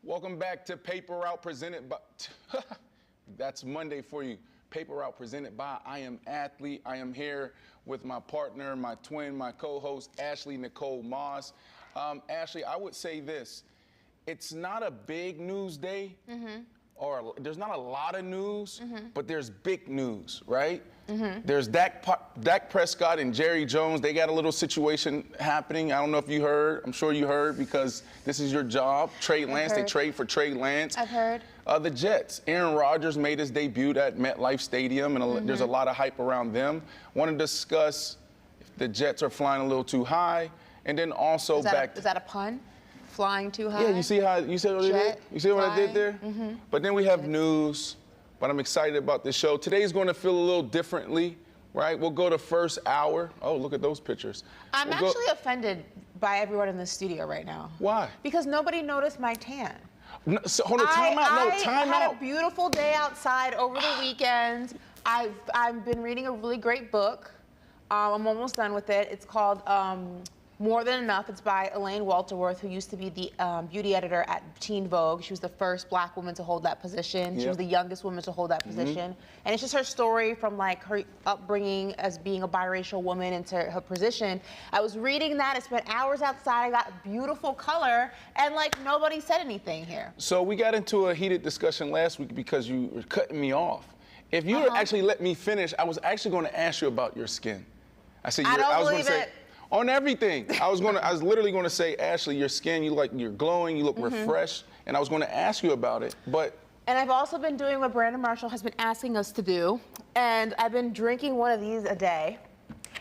Welcome back to Paper Route presented by, that's Monday for you. Paper Route presented by I Am Athlete. I am here with my partner, my twin, my co-host, Ashley Nicole Moss. Ashley, I would say this. It's not a big news day, or there's not a lot of news, but there's big news, right? There's Dak Prescott and Jerry Jones. They got a little situation happening. I don't know if you heard. I'm sure you heard because this is your job. Trey Lance, they trade for Trey Lance. I've heard. The Jets. Aaron Rodgers made his debut at MetLife Stadium, and there's a lot of hype around them. Want to discuss if the Jets are flying a little too high, and then also is that a pun? Flying too high? Yeah, you see how you said what I did? You see what I did there? But then we have news, but I'm excited about this show. Today's going to feel a little differently, right? We'll go to first hour. Oh, look at those pictures. I'm actually offended by everyone in the studio right now. Why? Because nobody noticed my tan. No, so, hold on, time out. No, time out. I had out. a beautiful day outside over the weekend. I've been reading a really great book. I'm almost done with it. It's called More Than Enough. It's by Elaine Walterworth, who used to be the beauty editor at Teen Vogue. She was the first black woman to hold that position. She was the youngest woman to hold that position. And it's just her story from like her upbringing as being a biracial woman into her position. I was reading that. I spent hours outside. I got beautiful color, and like nobody said anything here. So we got into a heated discussion last week because you were cutting me off. If you would actually let me finish, I was actually going to ask you about your skin. I said I was going to say. On everything. I was literally going to say, Ashley, your skin, you're glowing, you look refreshed, and I was going to ask you about it, but. And I've also been doing what Brandon Marshall has been asking us to do, and I've been drinking one of these a day.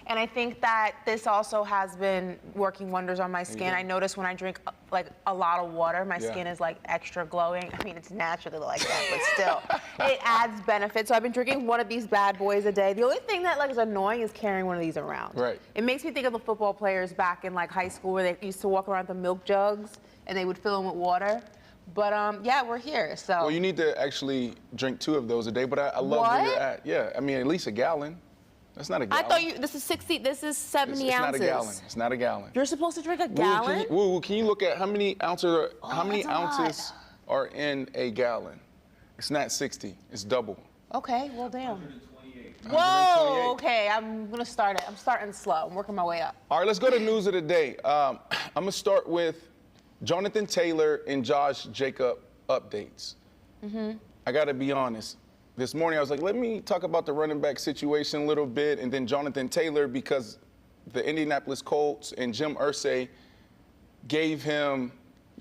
And I think that this also has been working wonders on my skin. I notice when I drink like a lot of water, my skin is like extra glowing. I mean, it's naturally like that, but still, it adds benefits. So I've been drinking one of these bad boys a day. The only thing that like is annoying is carrying one of these around. Right. It makes me think of the football players back in like high school where they used to walk around with the milk jugs and they would fill them with water. But yeah, we're here. So. Well, you need to actually drink 2 of those a day. But I love where you're at. Yeah, I mean, at least a gallon. That's not a gallon. I thought this is 60. This is 70 ounces. It's not a gallon. It's not a gallon. You're supposed to drink a gallon? Can you look at how many ounces are in a gallon? It's not 60. It's double. Okay. Well, damn. 128. Whoa. Okay. I'm gonna start it. I'm starting slow. I'm working my way up. All right. Let's go to news of the day. I'm gonna start with Jonathan Taylor and Josh Jacob updates. I gotta be honest. This morning, I was like, let me talk about the running back situation a little bit, and then Jonathan Taylor, because the Indianapolis Colts and Jim Irsay gave him,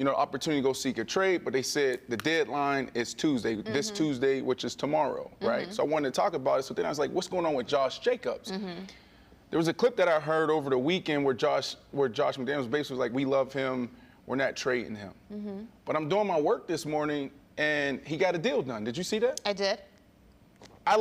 opportunity to go seek a trade, but they said the deadline is Tuesday, this Tuesday, which is tomorrow, right? So I wanted to talk about it. So then I was like, what's going on with Josh Jacobs? There was a clip that I heard over the weekend where Josh McDaniels basically was like, we love him, we're not trading him. But I'm doing my work this morning, and he got a deal done. Did you see that? I did. I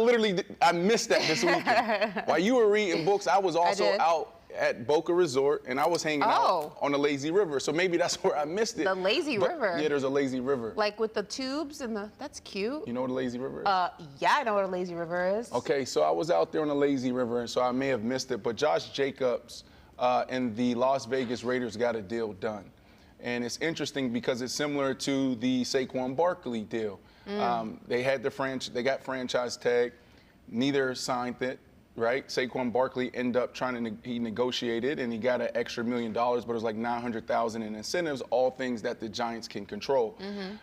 missed that this weekend. While you were reading books, I was also out at Boca Resort, and I was hanging out on the lazy river. So maybe that's where I missed it. The lazy river? Yeah, there's a lazy river. Like with the tubes and that's cute. You know what a lazy river is? Yeah, I know what a lazy river is. Okay, so I was out there on the lazy river, and so I may have missed it. But Josh Jacobs and the Las Vegas Raiders got a deal done. And it's interesting because it's similar to the Saquon Barkley deal. They got franchise tag. Neither signed it, right? Saquon Barkley ended up he negotiated and he got an extra $1 million, but it was like $900,000 in incentives, all things that the Giants can control.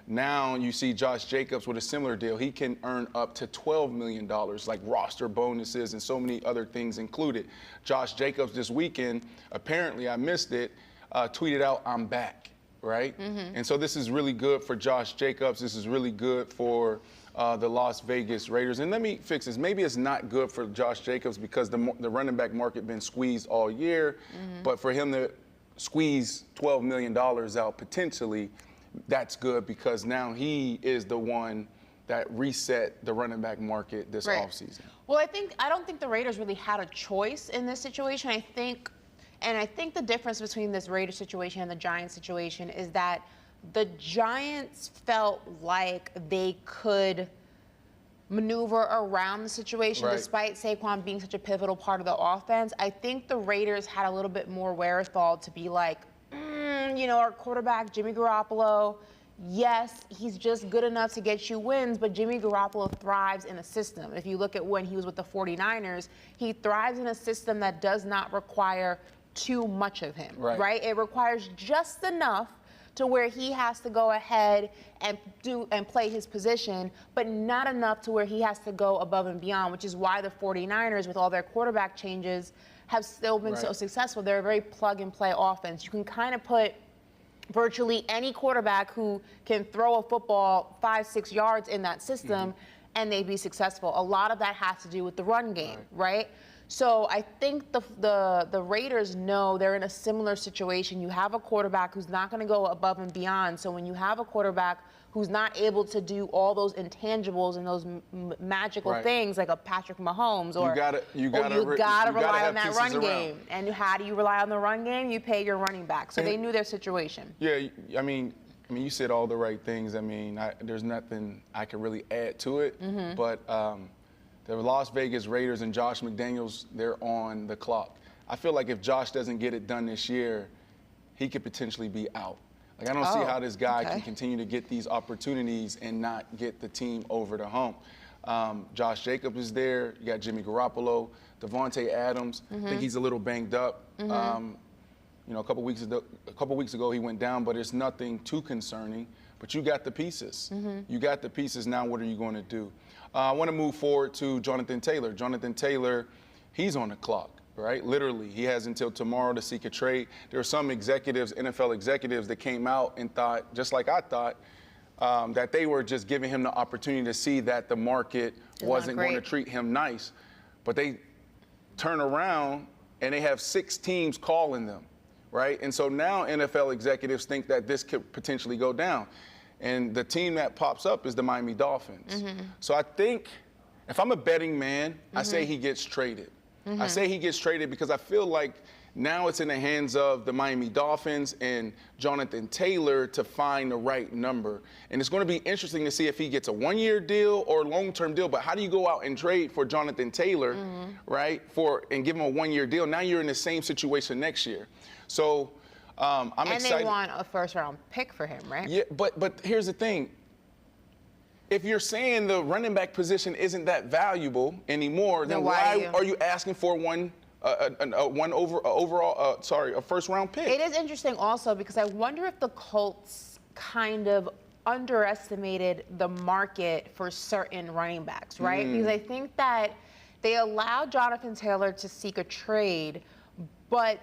Now you see Josh Jacobs with a similar deal. He can earn up to $12 million, like roster bonuses and so many other things included. Josh Jacobs this weekend, apparently I missed it, tweeted out, "I'm back." Right? And so this is really good for Josh Jacobs. This is really good for the Las Vegas Raiders. And let me fix this. Maybe it's not good for Josh Jacobs because the running back market been squeezed all year. But for him to squeeze $12 million out potentially, that's good because now he is the one that reset the running back market this offseason. Well, I don't think the Raiders really had a choice in this situation. I think the difference between this Raiders situation and the Giants situation is that the Giants felt like they could maneuver around the situation despite Saquon being such a pivotal part of the offense. I think the Raiders had a little bit more wherewithal to be like, our quarterback, Jimmy Garoppolo, yes, he's just good enough to get you wins, but Jimmy Garoppolo thrives in a system. If you look at when he was with the 49ers, he thrives in a system that does not require too much of him, right? It requires just enough to where he has to go ahead and play his position, but not enough to where he has to go above and beyond, which is why the 49ers, with all their quarterback changes, have still been so successful. They're a very plug-and-play offense. You can kind of put virtually any quarterback who can throw a football 5-6 yards in that system, and they'd be successful. A lot of that has to do with the run game, right? So I think the Raiders know they're in a similar situation. You have a quarterback who's not going to go above and beyond. So when you have a quarterback who's not able to do all those intangibles and those magical things like a Patrick Mahomes, or you gotta rely on that run game. And how do you rely on the run game? You pay your running back. So they knew their situation. Yeah, I mean, you said all the right things. I mean, there's nothing I can really add to it. But the Las Vegas Raiders and Josh McDaniels, they're on the clock. I feel like if Josh doesn't get it done this year, he could potentially be out. Like, I don't see how this guy can continue to get these opportunities and not get the team over the hump. Josh Jacobs is there. You got Jimmy Garoppolo, Devontae Adams. I think he's a little banged up. You know, a couple weeks ago he went down, but it's nothing too concerning. But you got the pieces. You got the pieces. Now what are you going to do? I want to move forward to Jonathan Taylor. Jonathan Taylor, he's on the clock, right? Literally, he has until tomorrow to seek a trade. There are some executives, NFL executives, that came out and thought, just like I thought, that they were just giving him the opportunity to see that the market wasn't going to treat him nice. But they turn around and they have 6 teams calling them, right? And so now NFL executives think that this could potentially go down. And the team that pops up is the Miami Dolphins. So I think if I'm a betting man, I say he gets traded. I say he gets traded because I feel like now it's in the hands of the Miami Dolphins and Jonathan Taylor to find the right number. And it's going to be interesting to see if he gets a 1-year deal or a long-term deal. But how do you go out and trade for Jonathan Taylor, right, and give him a 1-year deal? Now you're in the same situation next year. So I'm excited. And they want a first-round pick for him, right? Yeah, but here's the thing. If you're saying the running back position isn't that valuable anymore, then why are you asking for a first-round pick? It is interesting also because I wonder if the Colts kind of underestimated the market for certain running backs, right? Because I think that they allowed Jonathan Taylor to seek a trade, but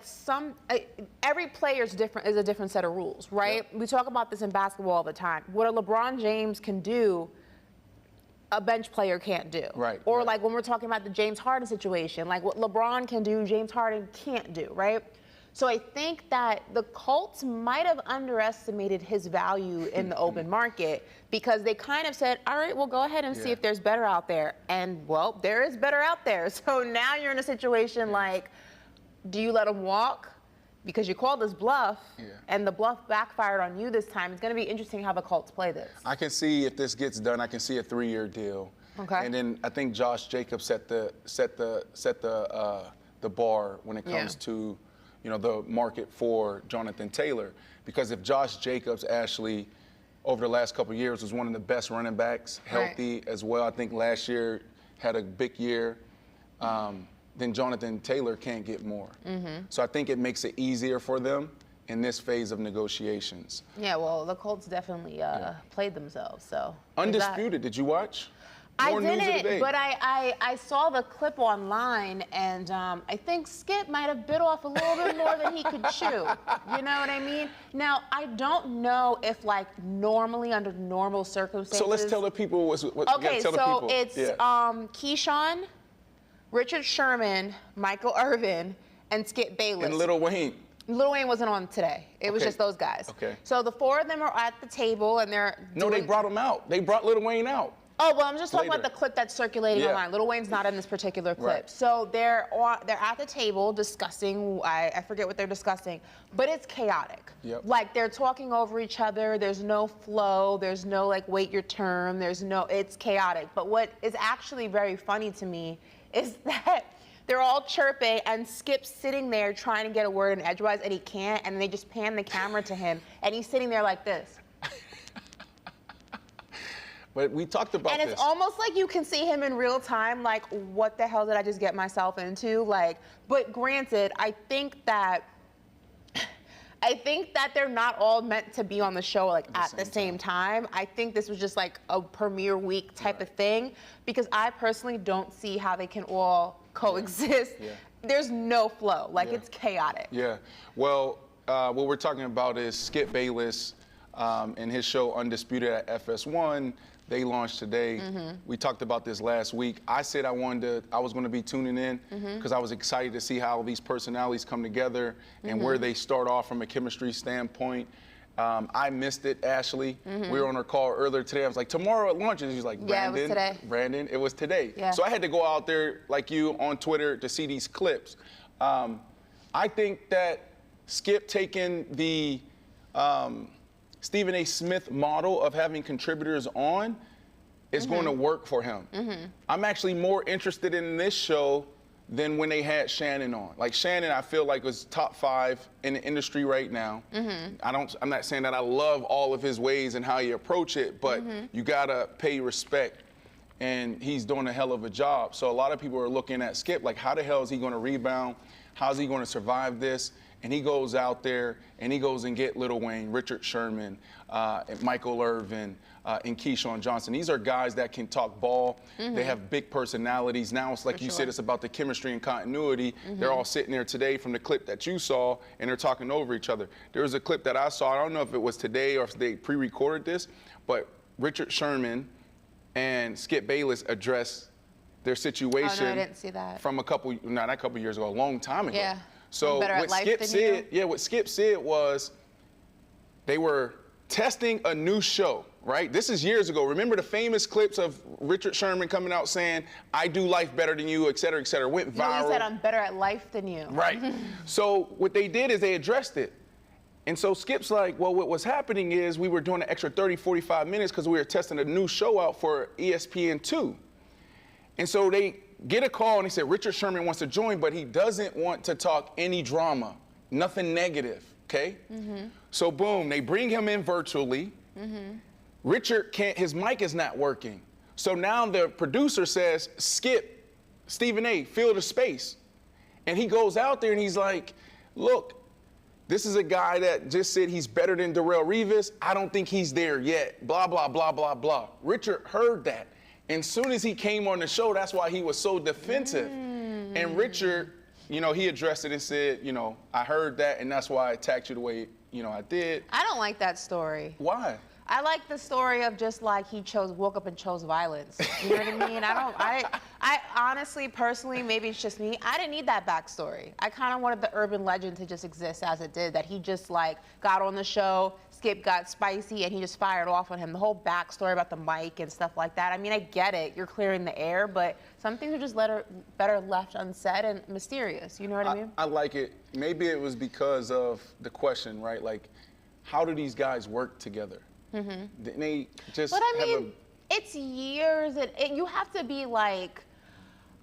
every player is a different set of rules, right? We talk about this in basketball all the time. What a LeBron James can do, a bench player can't do. Or like when we're talking about the James Harden situation, like what LeBron can do, James Harden can't do, right? So I think that the Colts might have underestimated his value in the open market because they kind of said, all right, we'll go ahead and see if there's better out there. And, well, there is better out there. So now you're in a situation like, do you let him walk? Because you called this bluff, and the bluff backfired on you this time. It's going to be interesting how the Colts play this. I can see if this gets done, I can see a 3-year deal. And then I think Josh Jacobs set the bar when it comes to, you know, the market for Jonathan Taylor. Because if Josh Jacobs actually, over the last couple of years, was one of the best running backs, healthy as well. I think last year had a big year. Then Jonathan Taylor can't get more. So I think it makes it easier for them in this phase of negotiations. Yeah, well, the Colts definitely played themselves. So Undisputed, did you watch? I didn't, but I saw the clip online, and I think Skip might have bit off a little bit more than he could chew. You know what I mean? Now, I don't know if, like, normally, under normal circumstances. So let's tell the people what okay, tell so the people. It's Keyshawn, Richard Sherman, Michael Irvin, and Skip Bayless. And Lil Wayne. Lil Wayne wasn't on today. It was just those guys. So the 4 of them are at the table, and they're they brought him out. They brought Lil Wayne out. Oh, well, I'm just talking about the clip that's circulating online. Lil Wayne's not in this particular clip. So they're at the table discussing, I forget what they're discussing, but it's chaotic. Like, they're talking over each other. There's no flow. There's no, like, wait your turn. It's chaotic. But what is actually very funny to me is that they're all chirping, and Skip's sitting there trying to get a word in edgewise, and he can't, and they just pan the camera to him, and he's sitting there like this. But we talked about and this. it's almost like you can see him in real time, like, what the hell did I just get myself into? Like, but granted, I think that they're not all meant to be on the show like at the same time. I think this was just like a premiere week type of thing, because I personally don't see how they can all coexist. Yeah. There's no flow. Like, it's chaotic. Yeah. Well, what we're talking about is Skip Bayless and his show Undisputed at FS1. They launched today. We talked about this last week. I said I was going to be tuning in because I was excited to see how these personalities come together and where they start off from a chemistry standpoint. I missed it, Ashley. We were on our call earlier today. I was like, tomorrow at lunch. And she's like, Brandon. Yeah, it was today. Brandon, it was today. Yeah. So I had to go out there, like you, on Twitter to see these clips. I think that Skip taking the Stephen A. Smith model of having contributors on is going to work for him. I'm actually more interested in this show than when they had Shannon on. Like, Shannon, I feel like was top 5 in the industry right now. I'm not saying that I love all of his ways and how he approach it, but you gotta pay respect. And he's doing a hell of a job. So a lot of people are looking at Skip like, how the hell is he gonna rebound? How's he gonna survive this? And he goes out there and he goes and get Lil Wayne, Richard Sherman, and Michael Irvin, and Keyshawn Johnson. These are guys that can talk ball. They have big personalities. Now it's like you said, it's about the chemistry and continuity. They're all sitting there today from the clip that you saw, and they're talking over each other. There was a clip that I saw, I don't know if it was today or if they pre-recorded this, but Richard Sherman and Skip Bayless addressed their situation I didn't see that. from not a couple years ago, a long time ago. Yeah. So what Skip said was they were testing a new show, right? This is years ago. Remember the famous clips of Richard Sherman coming out saying, I do life better than you, et cetera, went viral. No, he said, I'm better at life than you. Right. So what they did is they addressed it. And so Skip's like, well, what was happening is we were doing an extra 30, 45 minutes because we were testing a new show out for ESPN2. And so they get a call and he said, Richard Sherman wants to join, but he doesn't want to talk any drama, nothing negative, okay? So boom, they bring him in virtually. Richard his mic is not working. So now the producer says, Skip, Stephen A., fill the space. And he goes out there and he's like, look, this is a guy that just said he's better than Darrelle Revis. I don't think he's there yet, blah, blah, blah, blah, blah. Richard heard that. And soon as he came on the show, that's why he was so defensive. And Richard, he addressed it and said, I heard that, and that's why I attacked you the way, I did. I don't like that story. Why? I like the story of just like he woke up and chose violence. You know what I mean? I honestly, personally, maybe it's just me, I didn't need that backstory. I kind of wanted the urban legend to just exist as it did, that he just like got on the show, Skip got spicy, and he just fired off on him. The whole backstory about the mic and stuff like that. I mean, I get it, you're clearing the air, but some things are just better left unsaid and mysterious. You know what I mean? I like it. Maybe it was because of the question, right? Like, how do these guys work together? Didn't they just But I mean, it's years, and you have to be like,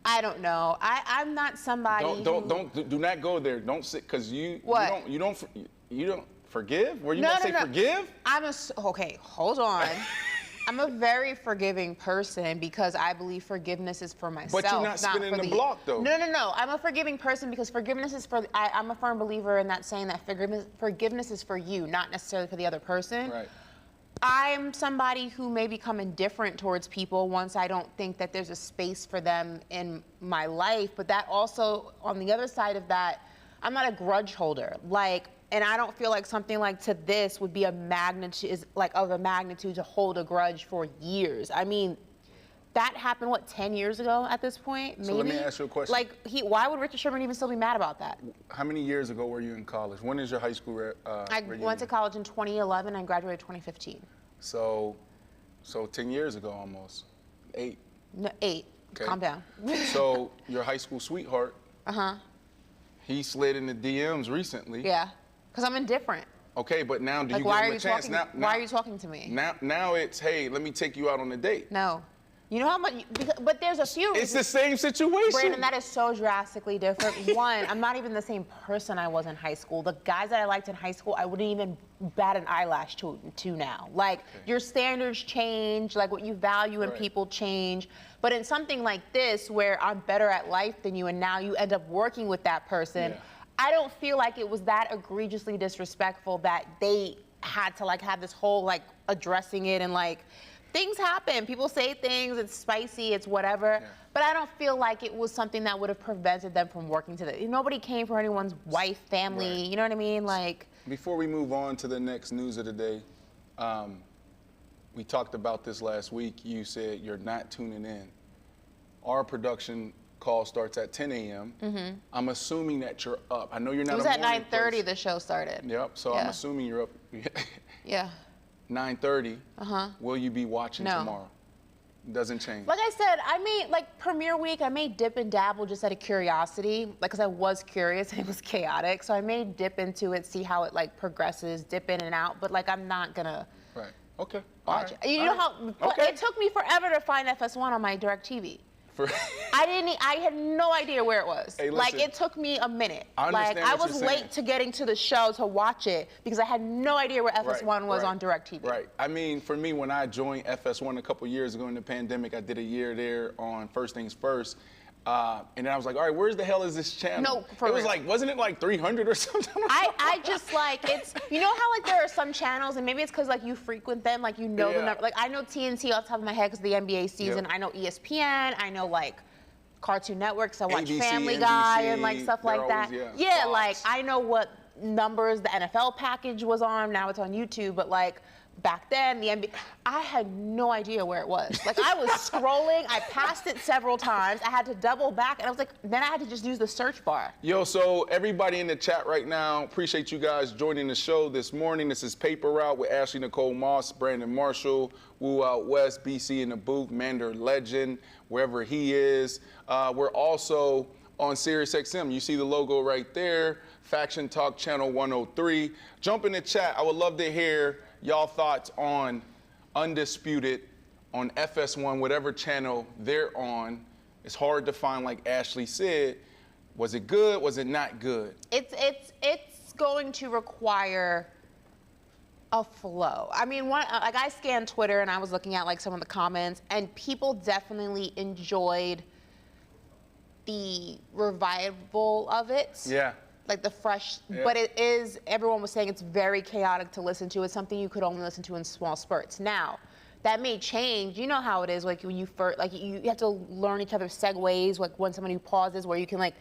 I don't know. I'm not somebody. Do not go there. Don't sit, because you don't forgive. Were you no, about to say no. forgive? Okay, hold on. I'm a very forgiving person because I believe forgiveness is for myself. But you're not spinning the block, though. No. I'm a forgiving person because forgiveness is for. I'm a firm believer in that saying that forgiveness is for you, not necessarily for the other person. Right. I'm somebody who may become indifferent towards people once I don't think that there's a space for them in my life. But that also, on the other side of that, I'm not a grudge holder. And I don't feel like something like to this would be of a magnitude to hold a grudge for years. I mean, that happened, 10 years ago at this point? Maybe? So let me ask you a question. Why would Richard Sherman even still be mad about that? How many years ago were you in college? When is your high school reunion? I went to college in 2011 and graduated 2015. So 10 years ago almost. 8. No, 8. Okay. Calm down. So your high school sweetheart, he slid in the DMs recently. Yeah, because I'm indifferent. Okay, but now do you give him a chance? Why are you talking to me? Now it's, hey, let me take you out on a date. No. You know how much, but there's a few. It's the same situation. Brandon, that is so drastically different. One, I'm not even the same person I was in high school. The guys that I liked in high school, I wouldn't even bat an eyelash to now. Like, your standards change, like what you value in people change. But in something like this, where I'm better at life than you, and now you end up working with that person, I don't feel like it was that egregiously disrespectful that they had to like have this whole like addressing it and like, things happen. People say things, it's spicy, it's whatever. Yeah. But I don't feel like it was something that would have prevented them from working together. Nobody came for anyone's wife, family, you know what I mean? Like. Before we move on to the next news of the day, we talked about this last week. You said you're not tuning in. Our production call starts at 10 a.m. Mm-hmm. I'm assuming that you're up. I know you're not. It was at 9:30 the show started. Yep, so I'm assuming you're up. Yeah. 9:30. Will you be watching tomorrow? Doesn't change. Like I said, I may, like premiere week, I may dip and dabble just out of curiosity, like because I was curious and it was chaotic. So I may dip into it, see how it like progresses, dip in and out, but like I'm not gonna watch it. You know how it took me forever to find FS1 on my DirecTV. I had no idea where it was. Hey, like it took me a minute. I was late to getting to the show to watch it because I had no idea where FS1 was on DirecTV. Right. I mean, for me, when I joined FS1 a couple years ago in the pandemic, I did a year there on First Things First. And then I was like, all right, where's the hell is this channel? No, for it was real. like, wasn't it like 300 or something? I just like, it's, you know how like there are some channels, and maybe it's because like you frequent them, like you know the number. Like I know TNT off the top of my head because of the NBA season. I know ESPN. I know like Cartoon Network, so I watch ABC, Family NBC, Guy and like stuff like that. Fox. Like I know what numbers the NFL package was on. Now it's on YouTube, but like back then, the NBA, I had no idea where it was. Like I was scrolling, I passed it several times. I had to double back, and I was like, then I had to just use the search bar. Yo, so everybody in the chat right now, appreciate you guys joining the show this morning. This is Paper Route with Ashley Nicole Moss, Brandon Marshall, Woo Out West, BC in the booth, Mander Legend, wherever he is. We're also on SiriusXM. You see the logo right there, Faction Talk Channel 103. Jump in the chat. I would love to hear y'all thoughts on Undisputed, on FS1, whatever channel they're on. It's hard to find, like Ashley said. Was it good? Was it not good? It's going to require a flow. I mean, like I scanned Twitter and I was looking at like some of the comments, and people definitely enjoyed the revival of it. Yeah. Like the fresh, but it is, everyone was saying it's very chaotic to listen to. It's something you could only listen to in small spurts. Now, that may change. You know how it is, like when you first, like you have to learn each other's segues, like when somebody pauses where you can like,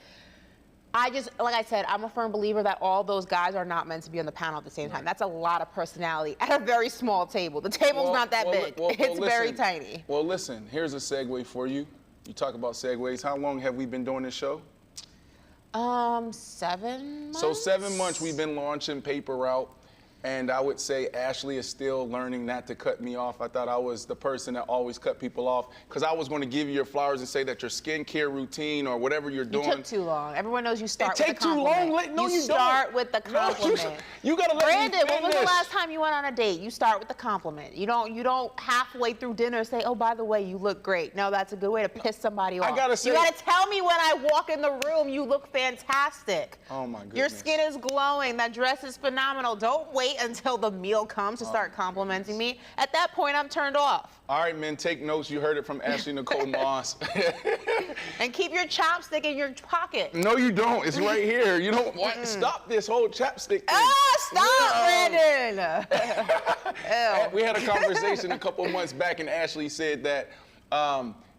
like I said, I'm a firm believer that all those guys are not meant to be on the panel at the same time. That's a lot of personality at a very small table. The table's not that big. It's very tiny. Well, listen, here's a segue for you. You talk about segues. How long have we been doing this show? 7 months. So 7 months we've been launching Paper Route, and I would say Ashley is still learning not to cut me off. I thought I was the person that always cut people off because I was going to give you your flowers and say that your skincare routine or whatever you're doing. You took too long. Everyone knows you start with the compliment. compliment. It take too long? No, you start with the compliment. No, you gotta let Brandon, me finish. when was the last time you went on a date? You start with the compliment. You don't halfway through dinner say, oh, by the way, you look great. No, that's a good way to piss somebody off. I gotta say, you gotta tell me when I walk in the room, you look fantastic. Oh my goodness. Your skin is glowing. That dress is phenomenal. Don't wait until the meal comes to start complimenting me. At that point, I'm turned off. All right, men, take notes. You heard it from Ashley Nicole Moss. And keep your chopstick in your pocket. No, you don't. It's right here. You don't want stop this whole chapstick thing. Stop, Brandon. We had a conversation a couple months back, and Ashley said that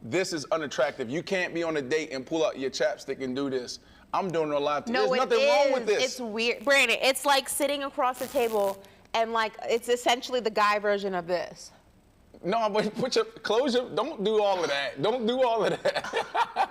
this is unattractive. You can't be on a date and pull out your chapstick and do this. I'm doing it live. No, there's nothing wrong with this. It's weird. Brandon, it's like sitting across the table and like it's essentially the guy version of this. No, but don't do all of that. Don't do all of that.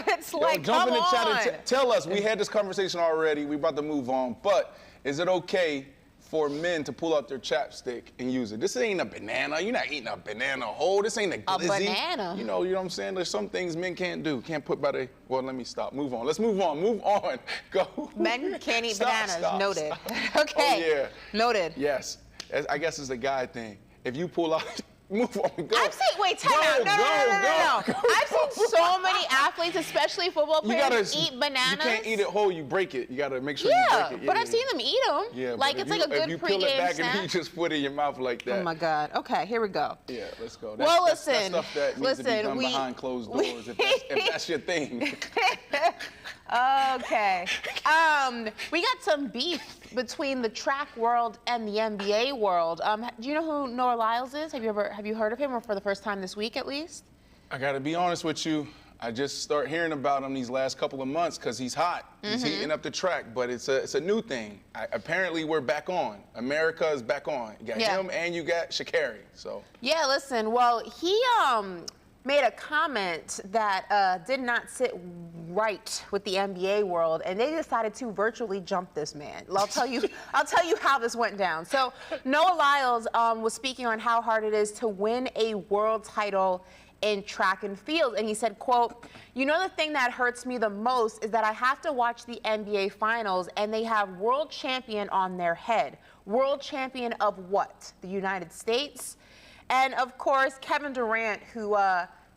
It's like, jump in the come chat on. and tell us. We had this conversation already. We're about to move on. But is it okay for men to pull out their chapstick and use it? This ain't a banana. You're not eating a banana whole. This ain't a glizzy. A banana? You know what I'm saying? There's some things men can't do. Can't put by the, well, let me stop. Move on. Let's move on. Move on. Go. Men can't eat bananas. Noted. Stop. Okay. Oh, yeah. Noted. Yes. I guess it's a guy thing. If you pull out Move on, go. I've seen, wait, time out. No. I've seen so many athletes, especially football players, eat bananas. You can't eat it whole, you break it. You gotta make sure you break it. Yeah, but I've seen them eat them. Yeah, like it's like a good pregame snack. If you peel it back and you just put it in your mouth like that. Oh my God. Okay, here we go. Yeah, let's go. Well, listen. That's stuff that needs to be done behind closed doors if that's your thing. Okay. We got some beef between the track world and the NBA world. Do you know who Noah Lyles is? Have you heard of him, or for the first time this week at least? I gotta be honest with you. I just start hearing about him these last couple of months because he's hot. He's heating up the track, but it's a new thing. Apparently, we're back on. America is back on. You got him and you got Sha'Carri. So. Yeah, listen. Well, he made a comment that did not sit right with the NBA world, and they decided to virtually jump this man. I'll tell you how this went down. So Noah Lyles was speaking on how hard it is to win a world title in track and field, and he said, quote, "You know, the thing that hurts me the most is that I have to watch the NBA finals and they have world champion on their head. World champion of what? The United States?" And of course, Kevin Durant, who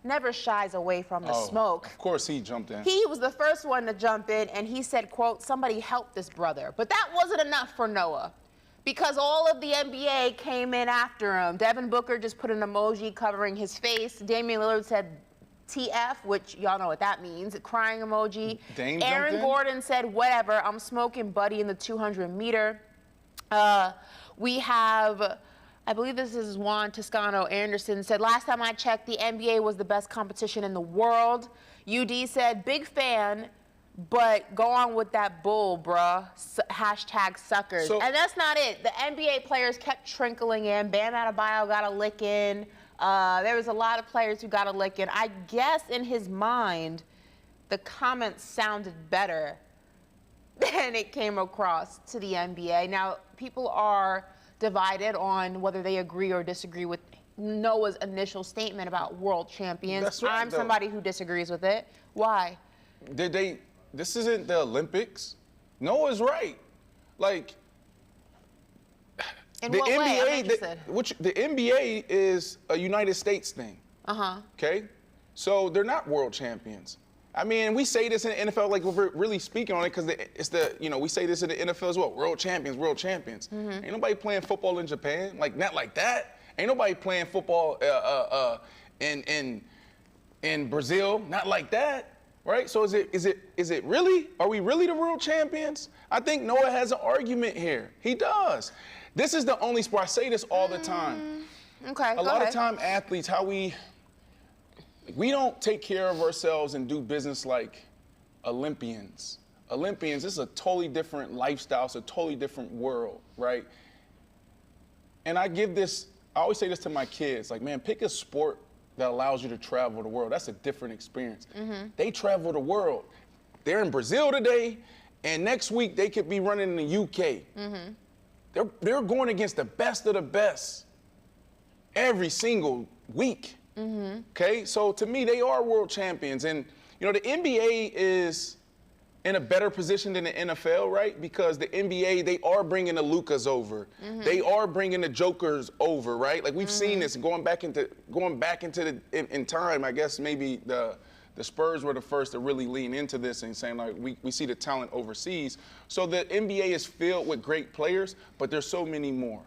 never shies away from the smoke. Of course he jumped in. He was the first one to jump in, and he said, quote, "Somebody help this brother." But that wasn't enough for Noah, because all of the NBA came in after him. Devin Booker just put an emoji covering his face. Damian Lillard said TF, which y'all know what that means, crying emoji. Dame Aaron Gordon said, "Whatever, I'm smoking buddy in the 200 meter. We have, I believe this is Juan Toscano Anderson, said, "Last time I checked, the NBA was the best competition in the world." UD said, "Big fan, but go on with that bull, bruh. Hashtag suckers." And that's not it. The NBA players kept trickling in. Bam Adebayo got a lick in. There was a lot of players who got a lick in. I guess in his mind, the comments sounded better than it came across to the NBA. Now, people are divided on whether they agree or disagree with Noah's initial statement about world champions. That's right, I'm somebody who disagrees with it. Why? This isn't the Olympics. Noah's right. Like, in the what NBA, way? the NBA is a United States thing. Okay? So they're not world champions. I mean, we say this in the NFL, like we're really speaking on it because we say this in the NFL as well. World champions, world champions. Ain't nobody playing football in Japan, like not like that. Ain't nobody playing football in Brazil, not like that. Right? So is it really? Are we really the world champions? I think Noah has an argument here. He does. This is the only sport. I say this all the time. Okay. A lot of time, athletes, how we don't take care of ourselves and do business like Olympians. Olympians, this is a totally different lifestyle. It's a totally different world, right? And I always say this to my kids, like, man, pick a sport that allows you to travel the world. That's a different experience. They travel the world. They're in Brazil today, and next week they could be running in the UK. They're going against the best of the best every single week. Okay, so to me, they are world champions. And, the NBA is in a better position than the NFL, right? Because the NBA, they are bringing the Lukas over. They are bringing the Jokers over, right? Like we've seen this going back into in time. I guess maybe the Spurs were the first to really lean into this and saying, like, we see the talent overseas. So the NBA is filled with great players, but there's so many more.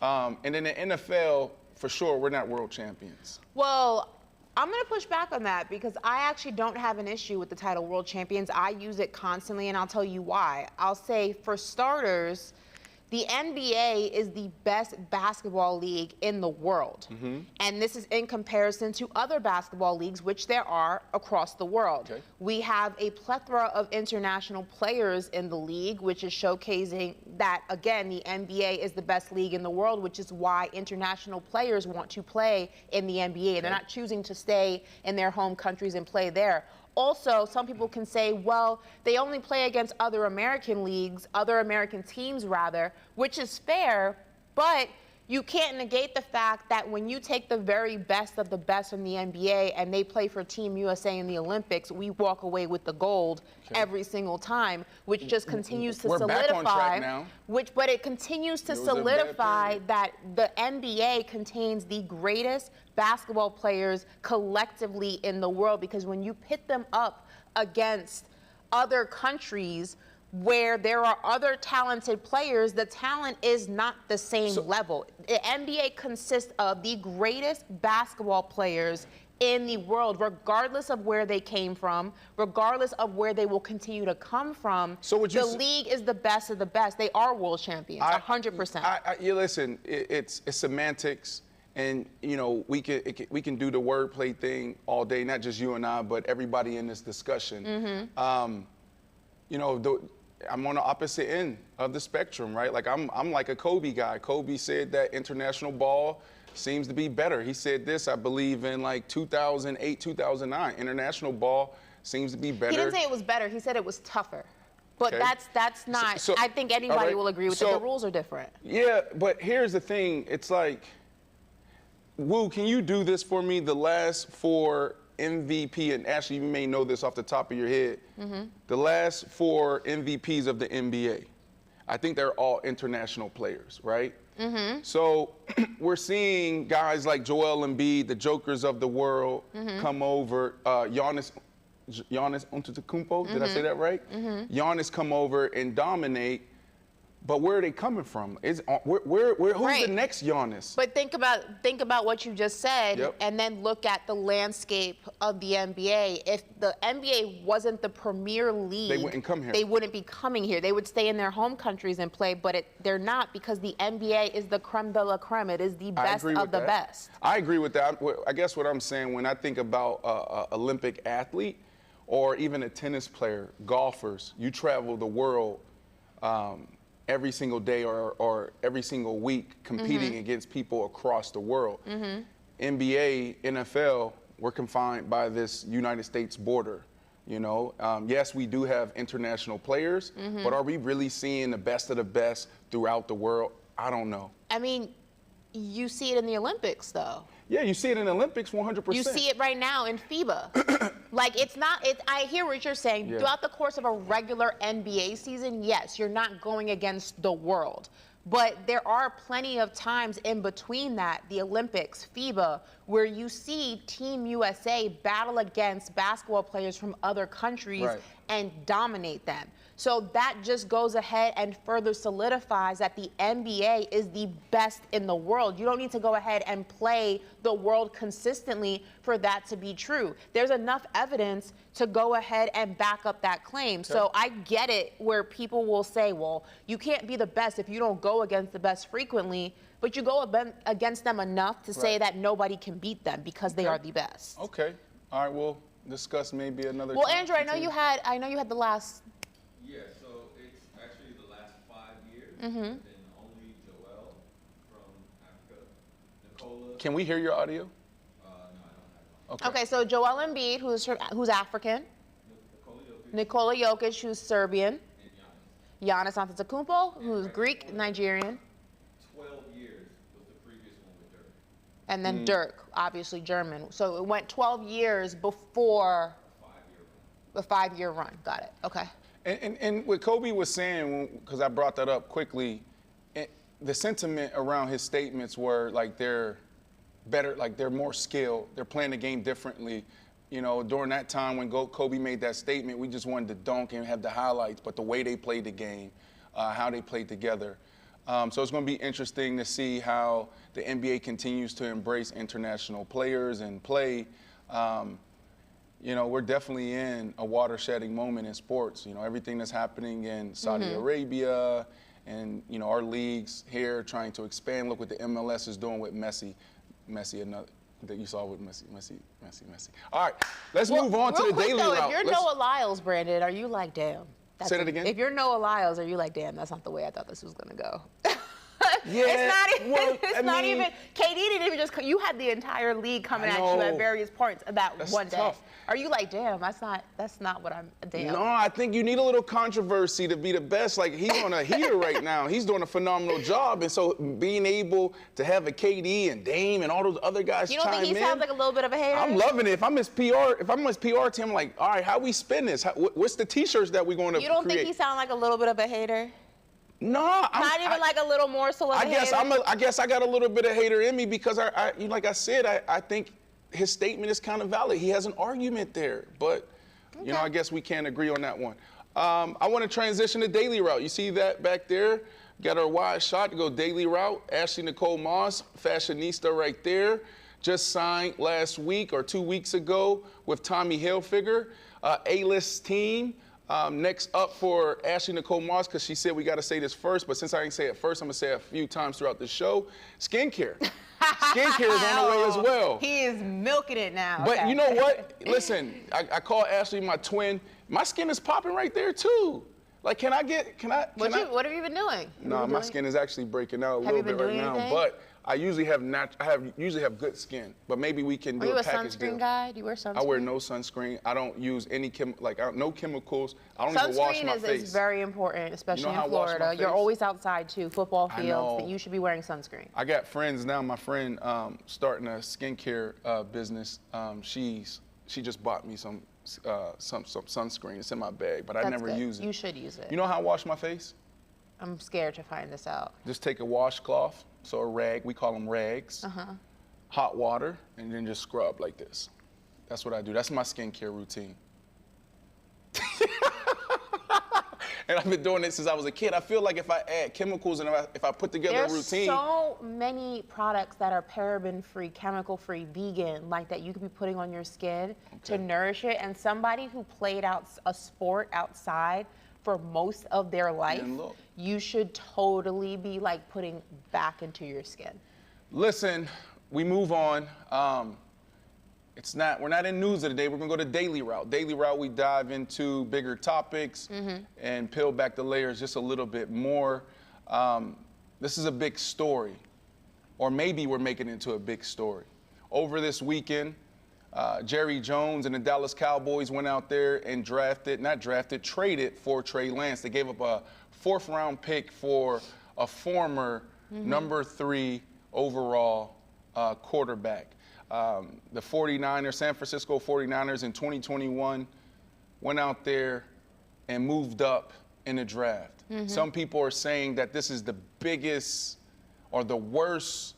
And in the NFL, for sure, we're not world champions. Well, I'm going to push back on that because I actually don't have an issue with the title world champions. I use it constantly, and I'll tell you why. I'll say, for starters, the NBA is the best basketball league in the world. And this is in comparison to other basketball leagues, which there are across the world. We have a plethora of international players in the league, which is showcasing that, again, the NBA is the best league in the world, which is why international players want to play in the NBA. They're not choosing to stay in their home countries and play there. Also, some people can say, well, they only play against other American leagues, other American teams rather, which is fair, but you can't negate the fact that when you take the very best of the best from the NBA and they play for Team USA in the Olympics, we walk away with the gold every single time, which just continues to We're solidify. back on track now. But it continues to solidify that the NBA contains the greatest basketball players collectively in the world, because when you pit them up against other countries where there are other talented players, the talent is not the same level. The NBA consists of the greatest basketball players in the world, regardless of where they came from, regardless of where they will continue to come from. So would you the league is the best of the best. They are world champions, 100%. You listen, it's semantics, and you know we can do the wordplay thing all day, not just you and I, but everybody in this discussion. You know, I'm on the opposite end of the spectrum, right? Like I'm like a Kobe guy. Kobe said that international ball seems to be better. He said this, I believe, in like 2008, 2009. International ball seems to be better. He didn't say it was better. He said it was tougher. But that's not. I think anybody will agree with that. The rules are different. Yeah, but here's the thing. It's like, Woo, can you do this for me? The last 4 MVP, and Ashley, you may know this off the top of your head. The last 4 MVPs of the NBA, I think they're all international players, right? So we're seeing guys like Joel Embiid, the jokers of the world, come over. Giannis Antetokounmpo, did I say that right? Giannis come over and dominate. But where are they coming from? Who's the next Giannis? But think about what you just said, and then look at the landscape of the NBA. If the NBA wasn't the premier league, they wouldn't come here. They wouldn't be coming here. They would stay in their home countries and play, but they're not, because the NBA is the creme de la creme. It is the best of the best. I agree with that. I guess what I'm saying, when I think about an Olympic athlete or even a tennis player, golfers, you travel the world every single day or every single week competing against people across the world. NBA, NFL, we're confined by this United States border. You know, yes, we do have international players, but are we really seeing the best of the best throughout the world? I don't know. I mean, you see it in the Olympics, though. Yeah, you see it in the Olympics 100%. You see it right now in FIBA. Like, I hear what you're saying. Yeah. Throughout the course of a regular NBA season, yes, you're not going against the world. But there are plenty of times in between that, the Olympics, FIBA, where you see Team USA battle against basketball players from other countries and dominate them. So that just goes ahead and further solidifies that the NBA is the best in the world. You don't need to go ahead and play the world consistently for that to be true. There's enough evidence to go ahead and back up that claim. So I get it where people will say, well, you can't be the best if you don't go against the best frequently, but you go against them enough to say that nobody can beat them because they are the best. Okay. All right, we'll discuss maybe another Well, time. Andrew, I know you had the last. Yeah, so it's actually the last 5 years. It's been only Joel from Africa, Nicole. Can we hear your audio? No, I don't have one. Okay, so Joel Embiid, who's African. Nicole Jokic, who's Serbian. And Giannis Antetokounmpo, who's Greek, Nigerian. 12 years was the previous one with Dirk. And then Dirk, obviously German. So it went 12 years before the 5-year run. Got it. Okay. And what Kobe was saying, because I brought that up quickly, the sentiment around his statements were like they're better, like they're more skilled, they're playing the game differently. You know, during that time when Kobe made that statement, we just wanted to dunk and have the highlights, but the way they played the game, how they played together. So it's going to be interesting to see how the NBA continues to embrace international players and play. You know, we're definitely in a watershedding moment in sports. You know, everything that's happening in Saudi Arabia and, you know, our leagues here trying to expand. Look what the MLS is doing with Messi, another that you saw with Messi. All right, let's move on to the daily route. If you're Noah Lyles, Brandon, are you like, damn? Say that again? If you're Noah Lyles, are you like, damn, that's not the way I thought this was going to go? It's not even. KD didn't even just. You had the entire league coming at you at various points of that one day. Tough. Are you like, damn? That's not what I'm. Damn. No, I think you need a little controversy to be the best. Like, he's on a heater right now. He's doing a phenomenal job, and so being able to have a KD and Dame and all those other guys. You don't think he sounds like a little bit of a hater? I'm loving it. If I'm his PR team, I'm like, all right, how we spin this? What's the T-shirts that we're going to create? You don't think he sounds like a little bit of a hater? No, not even like a little more so of a hater. I guess I got a little bit of hater in me because like I said, I think his statement is kind of valid. He has an argument there, but you know, I guess we can't agree on that one. I want to transition to daily route. You see that back there? Got our wide shot to go daily route. Ashley Nicole Moss, fashionista right there, just signed last week or 2 weeks ago with Tommy Hilfiger, A-list team. Next up for Ashley Nicole Moss, because she said we got to say this first, but since I didn't say it first, I'm going to say it a few times throughout the show. Skincare. Skincare is on the way as well. He is milking it now. But you know what? Listen, I call Ashley my twin. My skin is popping right there, too. Like, can I? What have you been doing? No, my skin is actually breaking out a little bit right now. But I usually have good skin, but maybe we can do a package deal. Are you a sunscreen guy? Do you wear sunscreen? I wear no sunscreen. I don't use any no chemicals. I don't even wash my face. Sunscreen is very important, especially in Florida. You're always outside too, football fields. That you should be wearing sunscreen. I got friends now. My friend starting a skincare business. She just bought me some sunscreen. It's in my bag, but I never use it. You should use it. You know how I wash my face? I'm scared to find this out. Just take a washcloth. So a rag, we call them rags, hot water, and then just scrub like this. That's what I do. That's my skincare routine. And I've been doing it since I was a kid. I feel like if I add chemicals and if I put together a routine. There's so many products that are paraben-free, chemical-free, vegan, like that you could be putting on your skin to nourish it. And somebody who played out a sport outside for most of their life, you should totally be like putting back into your skin. Listen, we move on. We're not in news of the day. We're gonna go to daily route. Daily route, we dive into bigger topics and peel back the layers just a little bit more. This is a big story, or maybe we're making it into a big story. Over this weekend, Jerry Jones and the Dallas Cowboys went out there and traded for Trey Lance. They gave up a 4th-round pick for a former number 3 overall quarterback. The 49ers, San Francisco 49ers in 2021 went out there and moved up in the draft. Some people are saying that this is the biggest or the worst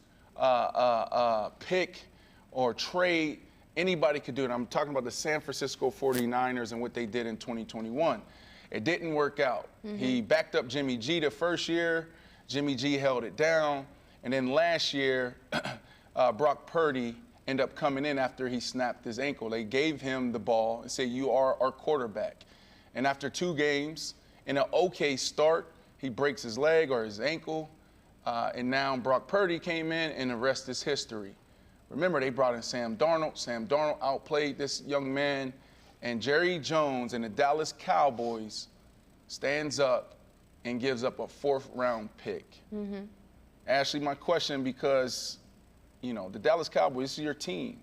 pick or trade anybody could do it. I'm talking about the San Francisco 49ers and what they did in 2021. It didn't work out. He backed up Jimmy G the first year. Jimmy G held it down. And then last year, Brock Purdy ended up coming in after he snapped his ankle. They gave him the ball and said, you are our quarterback. And after 2 games, in an okay start, he breaks his leg or his ankle. And now Brock Purdy came in, and the rest is history. Remember, they brought in Sam Darnold. Sam Darnold outplayed this young man. And Jerry Jones and the Dallas Cowboys stands up and gives up a 4th-round pick. Ashley, my question, because, you know, the Dallas Cowboys, this is your team.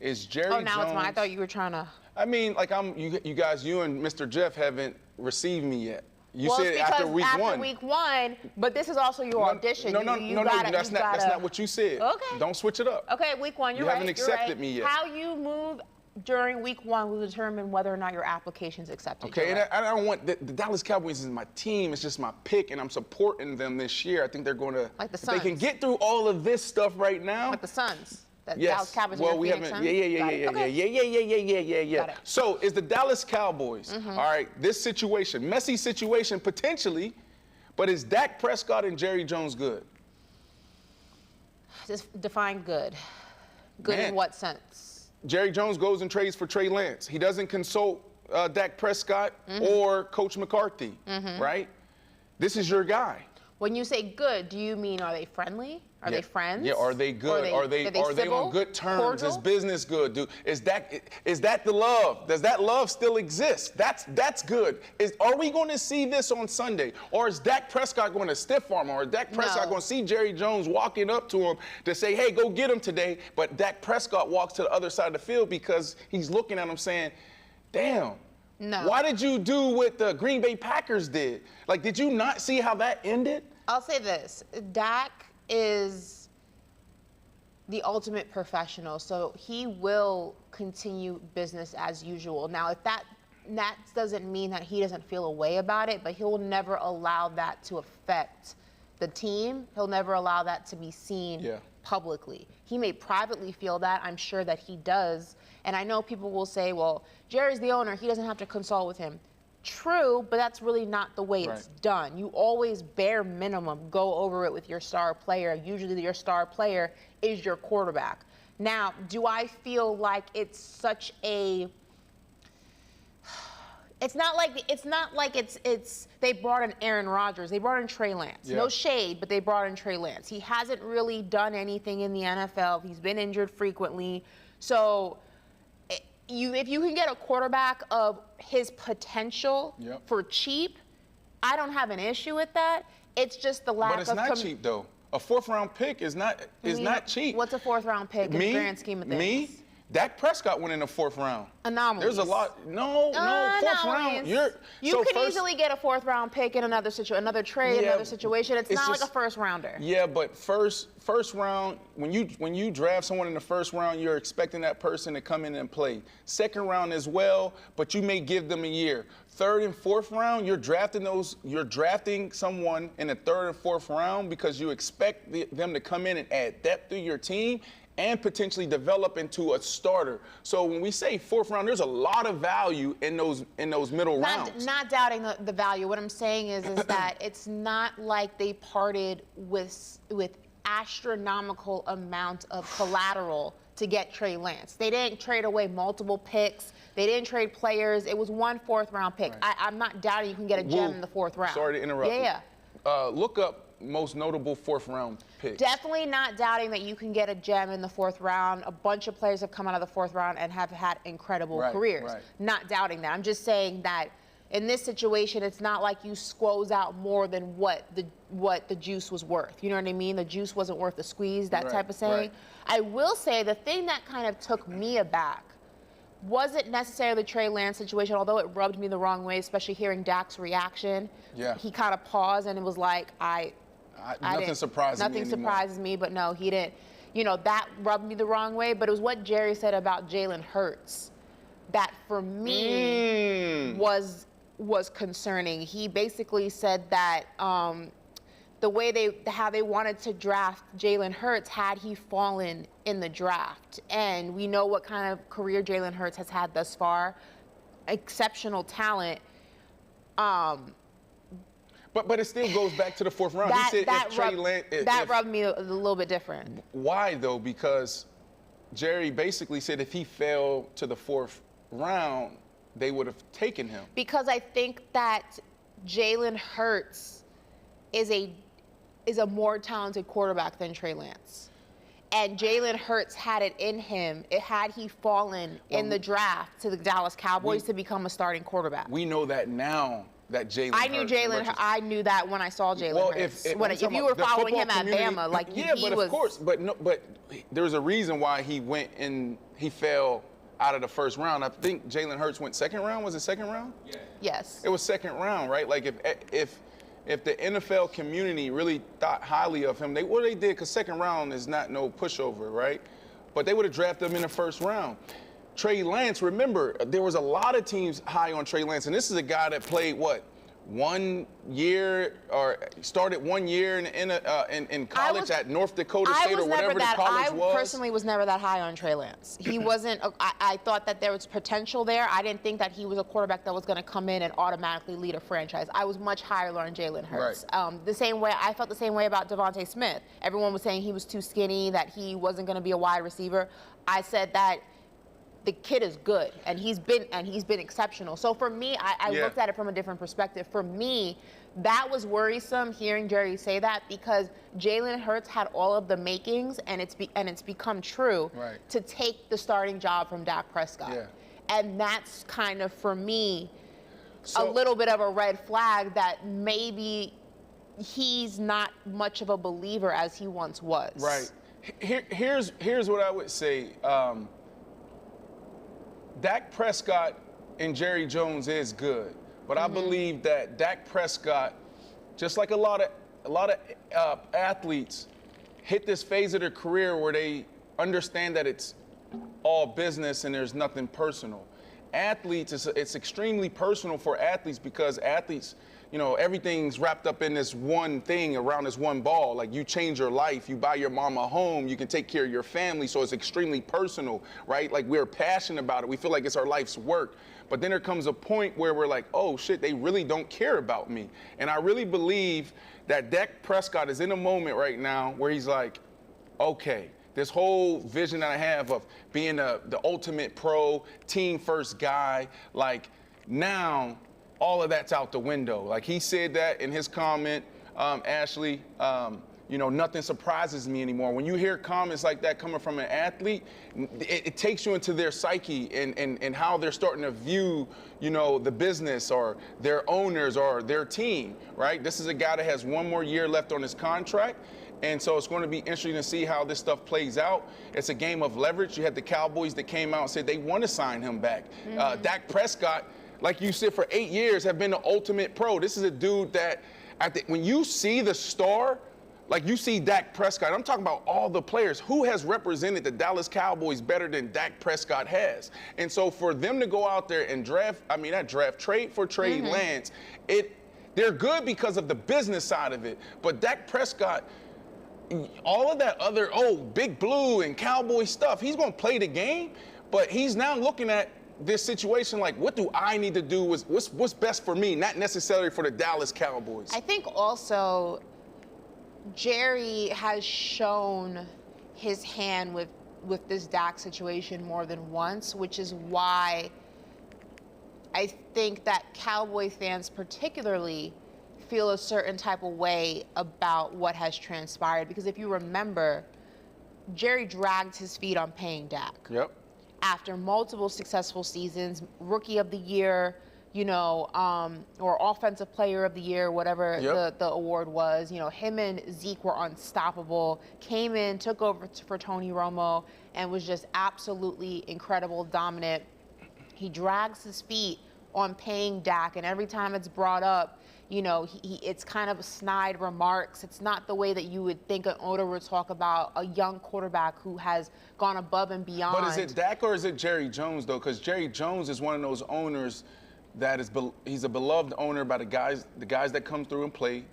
Is Jerry Jones... Oh, now it's mine. I thought you were trying to... I mean, like, you guys, you and Mr. Jeff haven't received me yet. You said after week 1. After week 1, but this is also your audition. No, that's not what you said. Okay. Don't switch it up. Okay, week 1, you're right. You haven't accepted me yet. How you move during week 1 will determine whether or not your application's accepted. Okay, and I don't want the Dallas Cowboys is my team. It's just my pick, and I'm supporting them this year. I think they're going to. Like the Suns. They can get through all of this stuff right now. Like the Suns. Yes. Dallas Cowboys. Well, we haven't. Yeah. So is the Dallas Cowboys? All right. This situation, messy situation potentially, but is Dak Prescott and Jerry Jones good? Just define good. Good in what sense? Jerry Jones goes and trades for Trey Lance. He doesn't consult Dak Prescott or Coach McCarthy, right? This is your guy. When you say good, do you mean are they friendly? Are they friends? Yeah, are they good? Are they on good terms? Cordial? Is business good? Is that the love? Does that love still exist? That's good. Are we going to see this on Sunday? Or is Dak Prescott going to stiff arm him? Or is Dak Prescott going to see Jerry Jones walking up to him to say, hey, go get him today? But Dak Prescott walks to the other side of the field because he's looking at him saying, damn. No. Why did you do what the Green Bay Packers did? Like, did you not see how that ended? I'll say this. Dak is the ultimate professional, so he will continue business as usual. Now, if that doesn't mean that he doesn't feel a way about it, but he'll never allow that to affect the team. He'll never allow that to be seen publicly. He may privately feel that. I'm sure that he does. And I know people will say, well, Jerry's the owner. He doesn't have to consult with him. True, but that's really not the way it's done. You always, bare minimum, go over it with your star player. Usually your star player is your quarterback. Now, do I feel like it's such a... It's not like it's they brought in Aaron Rodgers. They brought in Trey Lance. No shade, but they brought in Trey Lance. He hasn't really done anything in the NFL. He's been injured frequently. So if you can get a quarterback of his potential for cheap, I don't have an issue with that. It's just the lack of... But it's not cheap, though. A fourth-round pick is not cheap. What's a fourth-round pick in the grand scheme of things? Me? Dak Prescott went in the fourth round. Anomalies. There's a lot. No, fourth round. You can easily get a fourth-round pick in another situation, another trade, another situation. It's not like a first-rounder. Yeah, but first round, when you draft someone in the first round, you're expecting that person to come in and play. Second round as well, but you may give them a year. Third and fourth round, you're drafting someone in the third and fourth round because you expect them to come in and add depth to your team and potentially develop into a starter. So when we say fourth round, there's a lot of value in those middle rounds. Not doubting the value. What I'm saying is that it's not like they parted with astronomical amount of collateral to get Trey Lance. They didn't trade away multiple picks. They didn't trade players. It was one fourth-round pick. Right. I'm not doubting you can get a gem in the fourth round. Sorry to interrupt. Yeah. Look up most notable fourth-round picks. Definitely not doubting that you can get a gem in the fourth round. A bunch of players have come out of the fourth round and have had incredible careers. Right. Not doubting that. I'm just saying that in this situation, it's not like you squoze out more than what the juice was worth. You know what I mean? The juice wasn't worth the squeeze, that type of saying. Right. I will say the thing that kind of took me aback wasn't necessarily the Trey Lance situation, although it rubbed me the wrong way, especially hearing Dak's reaction. Yeah. He kind of paused and it was like, nothing surprises me, but no, he didn't. You know, that rubbed me the wrong way, but it was what Jerry said about Jalen Hurts that for me was concerning. He basically said that the way how they wanted to draft Jalen Hurts had he fallen in the draft. And we know what kind of career Jalen Hurts has had thus far. Exceptional talent. But it still goes back to the fourth round. He said if Trey Lance... That rubbed me a little bit different. Why, though? Because Jerry basically said if he fell to the fourth round, they would have taken him. Because I think that Jalen Hurts is a more talented quarterback than Trey Lance. And Jalen Hurts had it in him. Had he fallen in the draft to the Dallas Cowboys to become a starting quarterback. We know that now. That Jalen Hurts. I knew that when I saw Jalen Hurts. If you were following him at Bama, like he was. Of course. But there's a reason why he went and he fell out of the first round. I think Jalen Hurts went second round. Was it second round? Yeah. Yes. It was second round, right? Like if the NFL community really thought highly of him, they did, because second round is not no pushover, right? But they would have drafted him in the first round. Trey Lance, remember, there was a lot of teams high on Trey Lance, and this is a guy that played, 1 year, or started 1 year in college at North Dakota State or whatever the college was? I personally was never that high on Trey Lance. He wasn't, I thought that there was potential there. I didn't think that he was a quarterback that was going to come in and automatically lead a franchise. I was much higher on Jalen Hurts. Right. The same way, I felt the same way about Devontae Smith. Everyone was saying he was too skinny, that he wasn't going to be a wide receiver. I said that the kid is good, and he's been exceptional. So for me, I looked at it from a different perspective. For me, that was worrisome hearing Jerry say that, because Jalen Hurts had all of the makings, and it's become true, Right. to take the starting job from Dak Prescott. Yeah. And that's kind of, for me, a So- little bit of a red flag that maybe he's not much of a believer as he once was. Right. Here's what I would say. Dak Prescott and Jerry Jones is good, but I believe that Dak Prescott, just like a lot of athletes, hit this phase of their career where they understand that it's all business and there's nothing personal. Athletes, it's extremely personal for athletes, because athletes, you know, everything's wrapped up in this one thing around this one ball. Like, you change your life, you buy your mom a home, you can take care of your family, so it's extremely personal, right? Like, we're passionate about it. We feel like it's our life's work. But then there comes a point where we're like, oh shit, they really don't care about me. And I really believe that Dak Prescott is in a moment right now where he's like, okay, this whole vision that I have of being the ultimate pro, team first guy, like, now all of that's out the window. Like, he said that in his comment, Ashley, you know, nothing surprises me anymore. When you hear comments like that coming from an athlete, it takes you into their psyche and how they're starting to view, you know, the business or their owners or their team, right? This is a guy that has one more year left on his contract. And so it's going to be interesting to see how this stuff plays out. It's a game of leverage. You had the Cowboys that came out and said they want to sign him back. Dak Prescott, like you said, for 8 years have been the ultimate pro. This is a dude that, when you see the star, like you see Dak Prescott, I'm talking about all the players. Who has represented the Dallas Cowboys better than Dak Prescott has? And so for them to go out there and trade for Trey Lance, they're good because of the business side of it. But Dak Prescott, all of that other, Big Blue and Cowboy stuff, he's going to play the game, but he's now looking at this situation like, what do I need to do? What's best for me, not necessarily for the Dallas Cowboys. I think also Jerry has shown his hand with this Dak situation more than once, which is why I think that Cowboy fans particularly feel a certain type of way about what has transpired. Because if you remember, Jerry dragged his feet on paying Dak. Yep. After multiple successful seasons, Rookie of the Year, you know, or Offensive Player of the Year, whatever the award was. You know, him and Zeke were unstoppable. Came in, took over for Tony Romo, and was just absolutely incredible, dominant. He drags his feet on paying Dak, and every time it's brought up, you know, it's kind of snide remarks. It's not the way that you would think an owner would talk about a young quarterback who has gone above and beyond. But is it Dak or is it Jerry Jones, though? Because Jerry Jones is one of those owners that he's a beloved owner by the guys that come through and play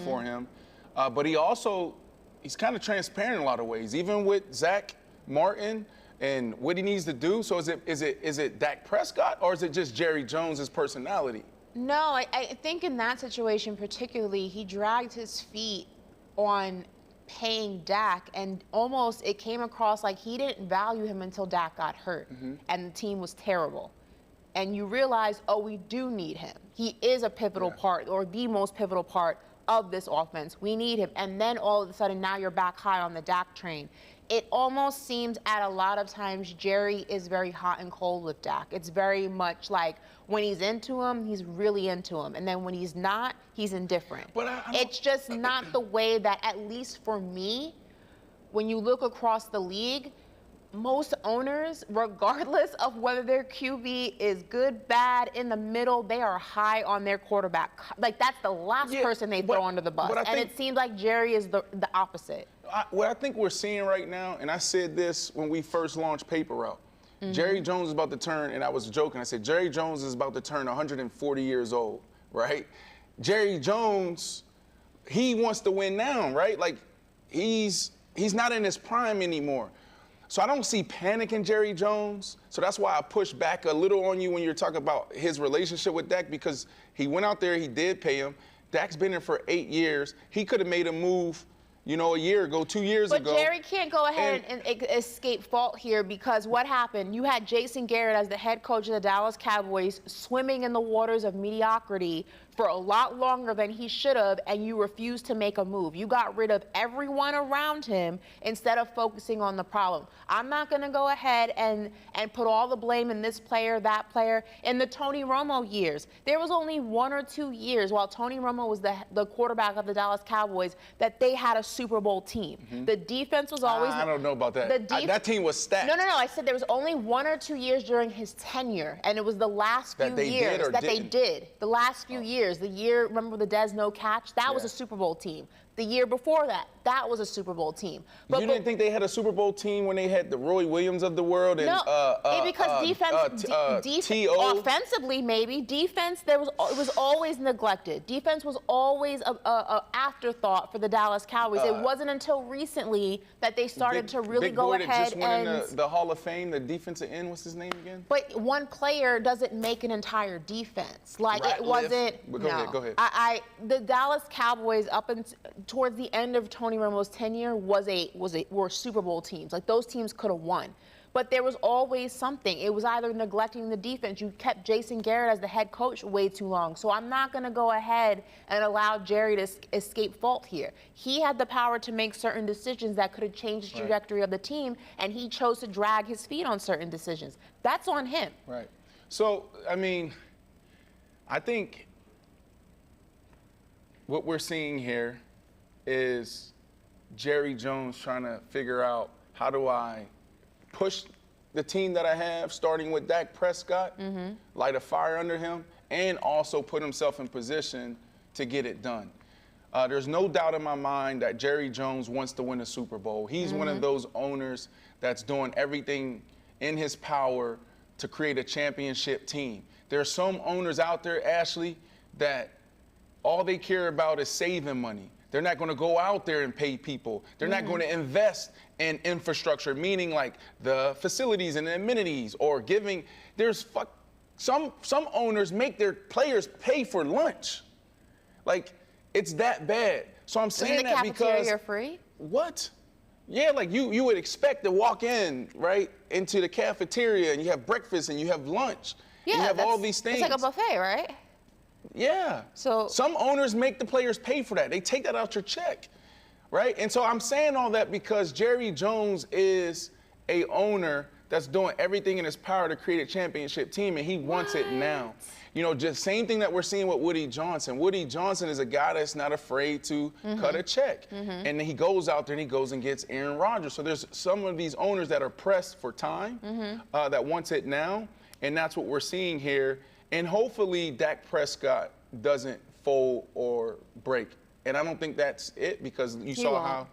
for him. But he's kind of transparent in a lot of ways, even with Zach Martin and what he needs to do. So is it Dak Prescott, or is it just Jerry Jones's personality? No, I think in that situation particularly, he dragged his feet on paying Dak, and almost it came across like he didn't value him until Dak got hurt, and the team was terrible. And you realize, we do need him. He is a pivotal part, or the most pivotal part of this offense. We need him. And then all of a sudden, now you're back high on the Dak train. It almost seems at a lot of times Jerry is very hot and cold with Dak. It's very much like when he's into him, he's really into him. And then when he's not, he's indifferent. But it's just not the way that, at least for me, when you look across the league, most owners, regardless of whether their QB is good, bad, in the middle, they are high on their quarterback. Like, that's the last person they throw under the bus. And it seems like Jerry is the opposite. What I think we're seeing right now, and I said this when we first launched Paper Route, Jerry Jones is about to turn, and I was joking, I said, Jerry Jones is about to turn 140 years old, right? Jerry Jones, he wants to win now, right? Like, he's not in his prime anymore. So I don't see panic in Jerry Jones. So that's why I push back a little on you when you're talking about his relationship with Dak, because he went out there, he did pay him. Dak's been there for 8 years. He could have made a move, you know, a year ago, 2 years ago. But Jerry can't go ahead and escape fault here, because what happened? You had Jason Garrett as the head coach of the Dallas Cowboys swimming in the waters of mediocrity for a lot longer than he should have, and you refused to make a move. You got rid of everyone around him instead of focusing on the problem. I'm not going to go ahead and put all the blame in this player, that player. In the Tony Romo years, there was only 1 or 2 years while Tony Romo was the quarterback of the Dallas Cowboys that they had a Super Bowl team. The defense was always... I don't know about that. That team was stacked. No. I said there was only 1 or 2 years during his tenure, and it was the last few years that they did. The last few years. The year, remember the Des no catch? That was a Super Bowl team. The year before that, that was a Super Bowl team. But you didn't think they had a Super Bowl team when they had the Roy Williams of the world and because defense, offensively maybe defense it was always neglected. Defense was always a afterthought for the Dallas Cowboys. It wasn't until recently that they started to really go ahead just went in the Hall of Fame, the defensive end. What's his name again? But one player doesn't make an entire defense. Like it wasn't. Go ahead. The Dallas Cowboys towards the end of Tony Romo's tenure were Super Bowl teams. Like those teams could have won. But there was always something. It was either neglecting the defense. You kept Jason Garrett as the head coach way too long. So I'm not going to go ahead and allow Jerry to escape fault here. He had the power to make certain decisions that could have changed the trajectory of the team, and he chose to drag his feet on certain decisions. That's on him. Right. So, I mean, I think what we're seeing here is Jerry Jones trying to figure out, how do I push the team that I have, starting with Dak Prescott, light a fire under him, and also put himself in position to get it done. There's no doubt in my mind that Jerry Jones wants to win a Super Bowl. He's one of those owners that's doing everything in his power to create a championship team. There are some owners out there, Ashley, that all they care about is saving money. They're not going to go out there and pay people. They're not going to invest in infrastructure, meaning like the facilities and the amenities, or giving. Some owners make their players pay for lunch. Like, it's that bad. So I'm saying that because... Isn't the cafeteria free? What? Yeah, like you would expect to walk in, right, into the cafeteria, and you have breakfast and you have lunch. Yeah, and you have all these things. It's like a buffet, right? Yeah. So some owners make the players pay for that. They take that out your check, right? And so I'm saying all that because Jerry Jones is a owner that's doing everything in his power to create a championship team, and he wants it now. You know, just same thing that we're seeing with Woody Johnson. Woody Johnson is a guy that's not afraid to cut a check. And then he goes out there and he goes and gets Aaron Rodgers. So there's some of these owners that are pressed for time, that wants it now, and that's what we're seeing here. And hopefully Dak Prescott doesn't fold or break. And I don't think that's it, because you saw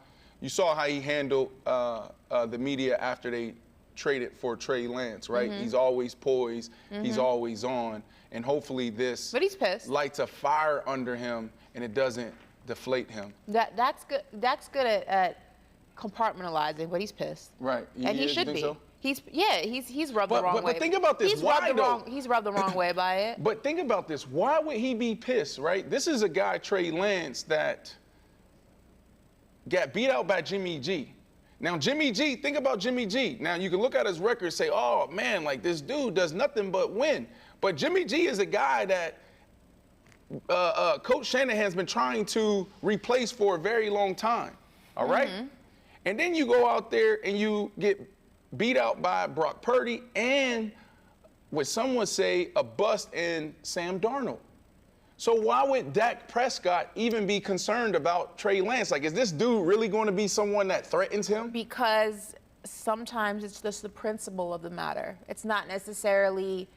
how he handled the media after they traded for Trey Lance, right? He's always poised, he's always on, and hopefully this he's pissed. Lights a fire under him and it doesn't deflate him. That's good. That's good at compartmentalizing, but he's pissed. Right. And he should be. So? He's rubbed the wrong way. But think about this. He's rubbed the wrong way by it. But think about this. Why would he be pissed, right? This is a guy, Trey Lance, that got beat out by Jimmy G. Now, Jimmy G, think about Jimmy G. Now, you can look at his record and say, oh, man, like this dude does nothing but win. But Jimmy G is a guy that Coach Shanahan's been trying to replace for a very long time, all right? And then you go out there and you get beat out by Brock Purdy and what some would say a bust in Sam Darnold. So why would Dak Prescott even be concerned about Trey Lance? Like, is this dude really going to be someone that threatens him? Because sometimes it's just the principle of the matter. It's not necessarily,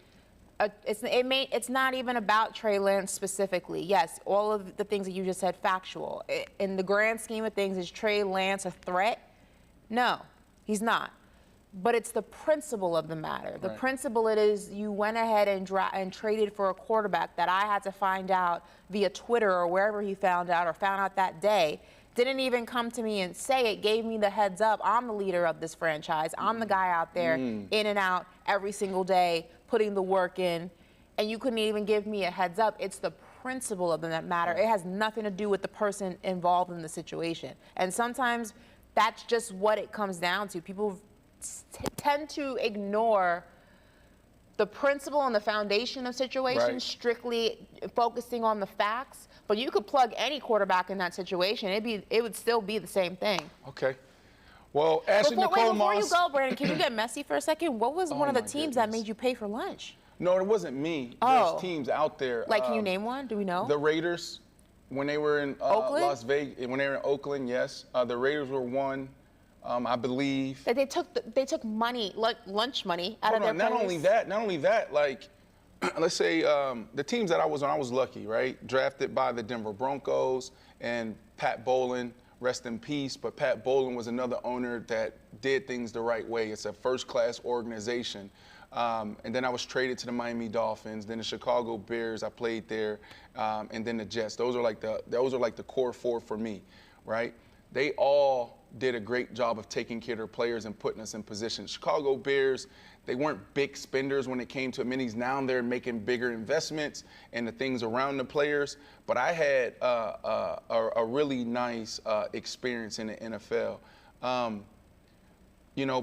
it's not even about Trey Lance specifically. Yes, all of the things that you just said, factual. In the grand scheme of things, is Trey Lance a threat? No, he's not. But it's the principle of the matter. The principle it is you went ahead and traded for a quarterback that I had to find out via Twitter or wherever he found out that day. Didn't even come to me and say it, gave me the heads up. I'm the leader of this franchise. I'm the guy out there in and out every single day, putting the work in, and you couldn't even give me a heads up. It's the principle of that matter. It has nothing to do with the person involved in the situation. And sometimes that's just what it comes down to. People tend to ignore the principle and the foundation of situations, Right. strictly focusing on the facts. But you could plug any quarterback in that situation; it would still be the same thing. Okay. Well, Ashley Nicole Before you Moss. go, Brandon, can you get messy for a second? What was one of the my teams that goodness. made you pay for lunch? No, it wasn't me. Oh. There's teams out there. Like, can you name one? Do we know? The Raiders, when they were in Oakland? Las Vegas, when they were in Oakland, yes. The Raiders were one, I believe. That they took money, like lunch money, out of their Not only that, like, let's say the teams that I was on, I was lucky, right? Drafted by the Denver Broncos and Pat Bowlen, rest in peace. But Pat Bowlen was another owner that did things the right way. It's a first-class organization. And then I was traded to the Miami Dolphins, then the Chicago Bears. I played there, and then the Jets. Those are like the core four for me, right? They all did a great job of taking care of their players and putting us in position. Chicago Bears, they weren't big spenders when it came to minis. Now they're making bigger investments and the things around the players. But I had a really nice experience in the NFL.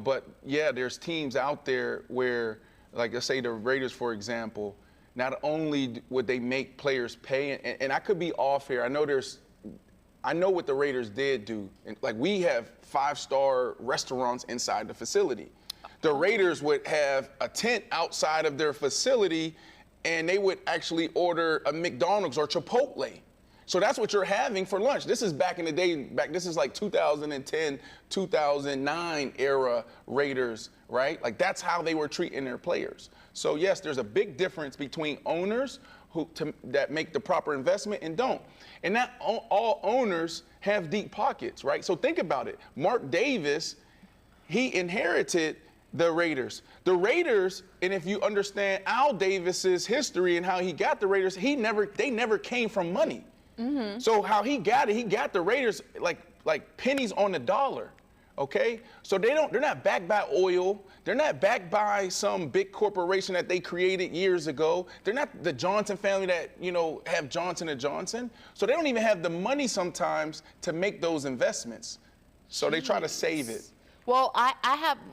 But yeah, there's teams out there where, like let's say the Raiders, for example, not only would they make players pay, and I could be off here. I know what the Raiders did do. Like, we have 5-star restaurants inside the facility. The Raiders would have a tent outside of their facility, and they would actually order a McDonald's or Chipotle. So that's what you're having for lunch. This is back in the day. This is like 2010, 2009 era Raiders, right? Like, that's how they were treating their players. So yes, there's a big difference between owners that make the proper investment and don't. And not all owners have deep pockets, right? So think about it. Mark Davis, he inherited the Raiders. The Raiders, and if you understand Al Davis's history and how he got the Raiders, they never came from money. Mm-hmm. So how he got the Raiders like pennies on the dollar. Okay? So they're not backed by oil. They're not backed by some big corporation that they created years ago. They're not the Johnson family that, have Johnson & Johnson. So they don't even have the money sometimes to make those investments. So they try to save it. Well,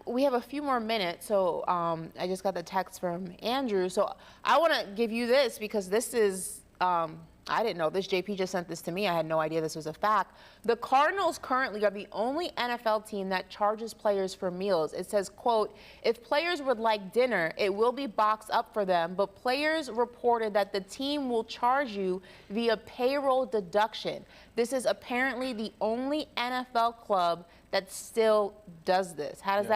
we have a few more minutes, so I just got the text from Andrew. So I want to give you this because this is, I didn't know this. JP just sent this to me. I had no idea this was a fact. The Cardinals currently are the only NFL team that charges players for meals. It says, quote, if players would like dinner, it will be boxed up for them, but players reported that the team will charge you via payroll deduction. This is apparently the only NFL club that still does this. How does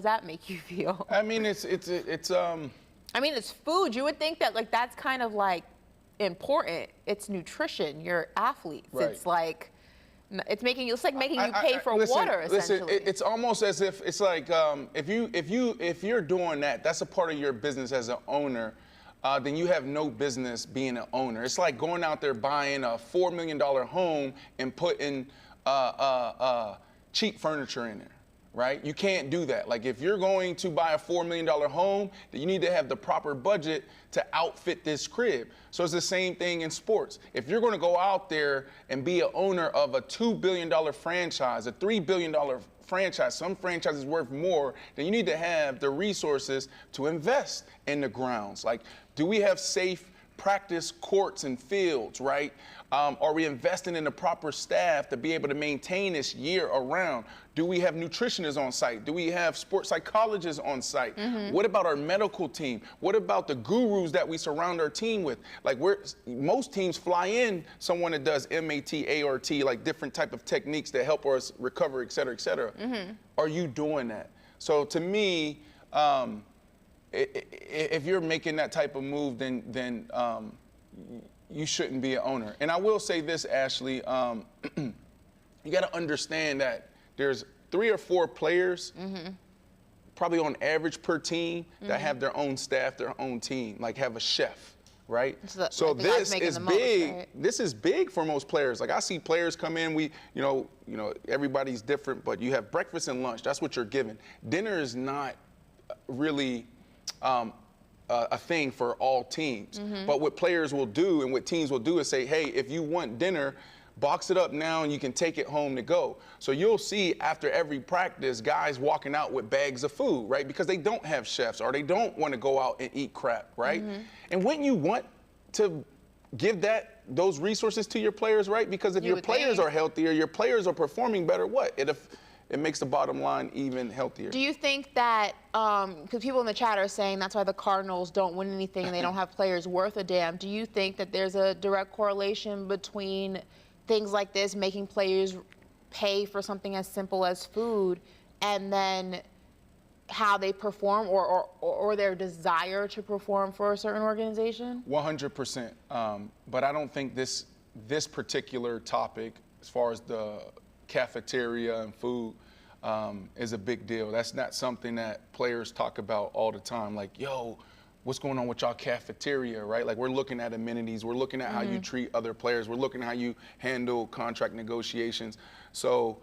that make you feel? I mean, it's I mean, it's food. You would think that that's kind of like important. It's nutrition. You're athletes. Right. It's like it's making you pay for water essentially. Listen, it's almost as if it's like if you're doing that, that's a part of your business as an owner. Then you have no business being an owner. It's like going out there buying a $4 million home and putting cheap furniture in there, right? You can't do that. Like, if you're going to buy a $4 million home, then you need to have the proper budget to outfit this crib. So it's the same thing in sports. If you're going to go out there and be an owner of a $2 billion franchise, a $3 billion franchise, some franchises worth more, then you need to have the resources to invest in the grounds. Like, do we have safe practice courts and fields, right? Are we investing in the proper staff to be able to maintain this year around? Do we have nutritionists on site? Do we have sports psychologists on site? Mm-hmm. What about our medical team? What about the gurus that we surround our team with? Like, most teams fly in someone that does MAT, ART, like different type of techniques that help us recover, et cetera, et cetera. Mm-hmm. Are you doing that? So to me, if you're making that type of move, then you shouldn't be an owner. And I will say this, Ashley, you got to understand that there's 3 or 4 players, mm-hmm. probably on average per team, mm-hmm. that have their own staff, their own team, like have a chef, right? So this is big. Right? This is big for most players. Like, I see players come in, everybody's different, but you have breakfast and lunch. That's what you're given. Dinner is not really a thing for all teams. Mm-hmm. But what players will do and what teams will do is say, hey, if you want dinner, box it up now and you can take it home to go. So you'll see after every practice, guys walking out with bags of food, right? Because they don't have chefs or they don't want to go out and eat crap, right? And wouldn't you want to give those resources to your players, right? Because if your players are healthier, your players are performing better, it makes the bottom line even healthier. Do you think that, because people in the chat are saying that's why the Cardinals don't win anything and they don't have players worth a damn, do you think that there's a direct correlation between things like this, making players pay for something as simple as food, and then how they perform or their desire to perform for a certain organization? 100%. But I don't think this particular topic, as far as the cafeteria and food, is a big deal. That's not something that players talk about all the time. Like, yo, what's going on with y'all cafeteria, right? Like, we're looking at amenities. We're looking at how you treat other players. We're looking at how you handle contract negotiations. So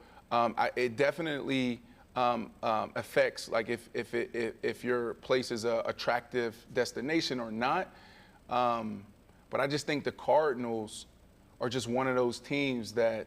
it definitely affects, like, if your place is a attractive destination or not. But I just think the Cardinals are just one of those teams that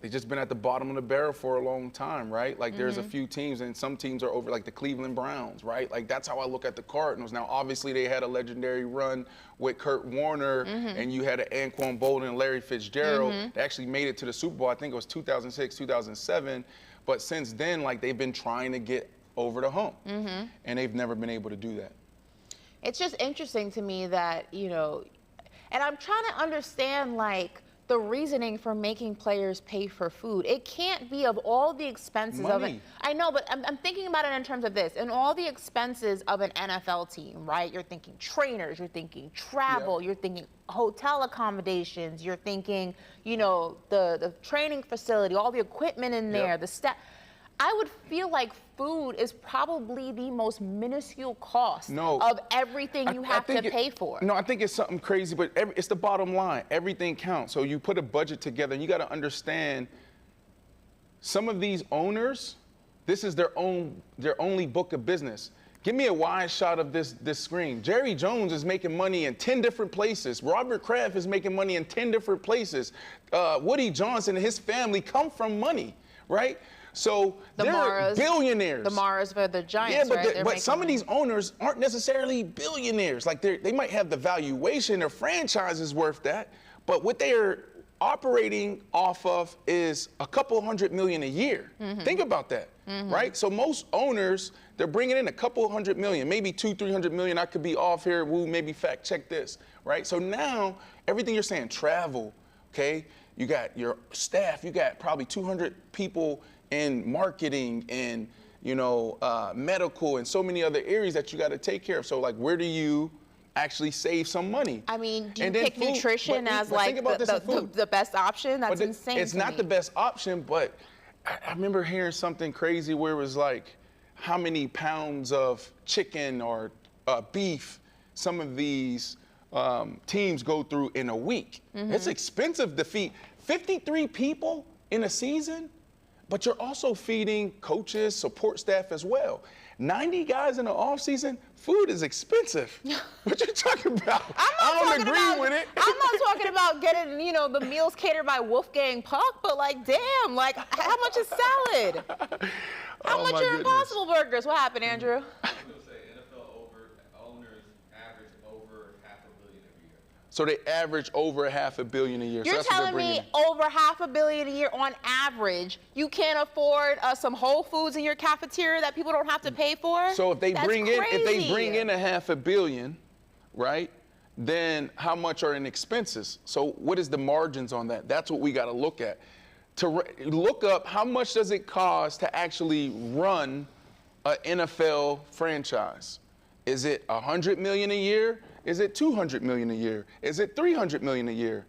they've just been at the bottom of the barrel for a long time, right? Like, there's a few teams, and some teams are over, like the Cleveland Browns, right? Like, that's how I look at the Cardinals. Now, obviously, they had a legendary run with Kurt Warner, and you had an Anquan Bolden and Larry Fitzgerald. They actually made it to the Super Bowl. I think it was 2006, 2007. But since then, like, they've been trying to get over the hump, and they've never been able to do that. It's just interesting to me that, and I'm trying to understand, like, the reasoning for making players pay for food. It can't be of all the expenses of it. I know, but I'm thinking about it in terms of this. And all the expenses of an NFL team, right? You're thinking trainers, you're thinking travel, you're thinking hotel accommodations, you're thinking, the training facility, all the equipment in there, the staff. I would feel like food is probably the most minuscule cost of everything you have to pay for. No, I think it's something crazy, but it's the bottom line. Everything counts. So you put a budget together, and you got to understand some of these owners, this is their only book of business. Give me a wide shot of this screen. Jerry Jones is making money in 10 different places. Robert Kraft is making money in 10 different places. Woody Johnson and his family come from money, right? So they're billionaires. The Maras for the Giants, but some of these owners aren't necessarily billionaires. Like, they might have the valuation, their franchise is worth that, but what they're operating off of is a couple $100 million a year. Think about that, right? So most owners, they're bringing in a couple $100 million, maybe $200-300 million. I could be off here. We'll maybe fact check this, right? So now everything you're saying, travel, okay? You got your staff. You got probably 200 people in marketing and, medical and so many other areas that you got to take care of. So, like, where do you actually save some money? I mean, do you pick nutrition as like the best option? That's insane. It's not the best option, but I remember hearing something crazy where it was like how many pounds of chicken or beef some of these teams go through in a week. It's expensive to feed 53 people in a season. But you're also feeding coaches, support staff as well. 90 guys in the offseason, food is expensive. What you talking about? I don't agree with it. I'm not talking about getting, the meals catered by Wolfgang Puck, but like, damn, like, how much is salad? How much are Impossible Burgers? What happened, Andrew? I was going to say NFL owners average over $500 million every year. So they average over $500 million a year. You're telling me over $500 million a year on average, you can't afford some Whole Foods in your cafeteria that people don't have to pay for? So if they bring in a $500 million, right? Then how much are in expenses? So what is the margins on that? That's what we got to look at. To look up how much does it cost to actually run an NFL franchise? Is it $100 million a year? Is it $200 million a year? Is it $300 million a year?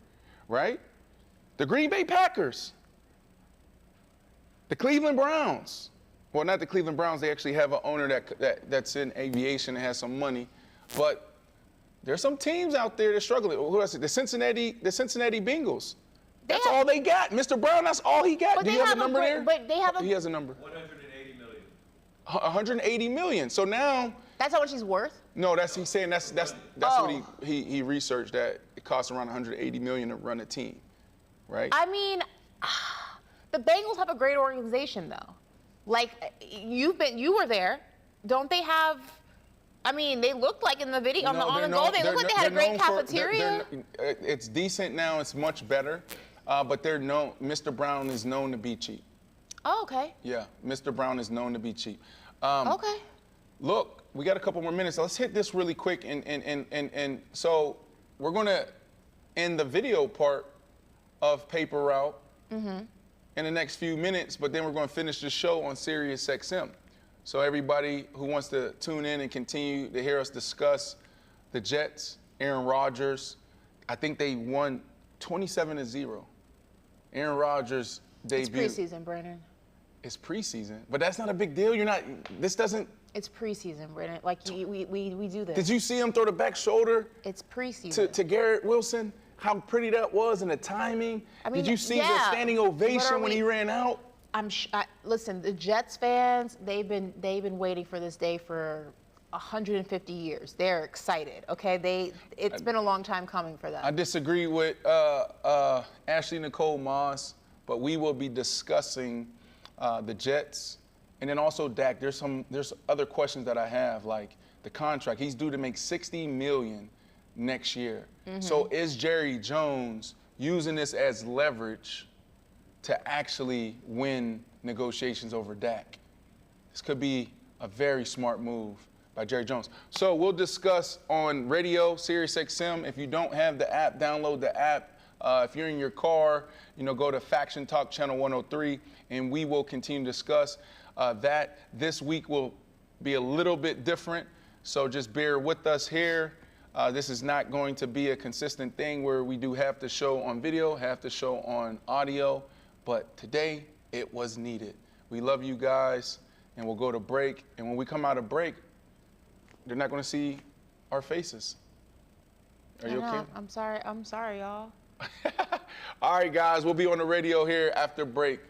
Right? The Green Bay Packers, the Cleveland Browns. Well, not the Cleveland Browns. They actually have an owner that's in aviation and has some money. But there's some teams out there that struggle. Who else? The Cincinnati Bengals. That's all they got. Mr. Brown, that's all he got. Do you have a number there? But they have He has a number. 180 million. 180 million. So now. That's how much he's worth? No, he's saying that's what he researched, that it costs around 180 million to run a team. right? I mean, the Bengals have a great organization, though. Like, you were there. Don't they have? I mean, they looked like in the video on the goal. They looked like they had a great cafeteria. It's decent now. It's much better, but they're known. Mr. Brown is known to be cheap. Oh, okay. Yeah, Mr. Brown is known to be cheap. Okay. Look, we got a couple more minutes. Let's hit this really quick, and so we're gonna end the video part of Paper Route in the next few minutes, but then we're gonna finish the show on Sirius XM. So everybody who wants to tune in and continue to hear us discuss the Jets, Aaron Rodgers, I think they won 27-0. Aaron Rodgers debut. It's preseason, Brandon. It's preseason, but that's not a big deal. This doesn't. It's preseason, Brandon. Like, we do this. Did you see him throw the back shoulder? It's preseason. To Garrett Wilson? How pretty that was and the timing. I mean, did you see the yeah, standing ovation when he ran out? Listen, the Jets fans, they've been waiting for this day for 150 years. They're excited, okay? It's been a long time coming for them. I disagree with Ashley Nicole Moss, but we will be discussing the Jets and then also Dak. There's other questions that I have, like the contract. He's due to make $60 million next year. So is Jerry Jones using this as leverage to actually win negotiations over Dak? This could be a very smart move by Jerry Jones. So we'll discuss on radio, Sirius XM. If you don't have the app, download the app. If you're in your car, go to Faction Talk Channel 103, and we will continue to discuss that. This week will be a little bit different, so just bear with us here. This is not going to be a consistent thing where we do half the show on video, half the show on audio, but today it was needed. We love you guys, and we'll go to break, and when we come out of break, they're not going to see our faces. Are you okay? I'm sorry, y'all. All right, guys, we'll be on the radio here after break.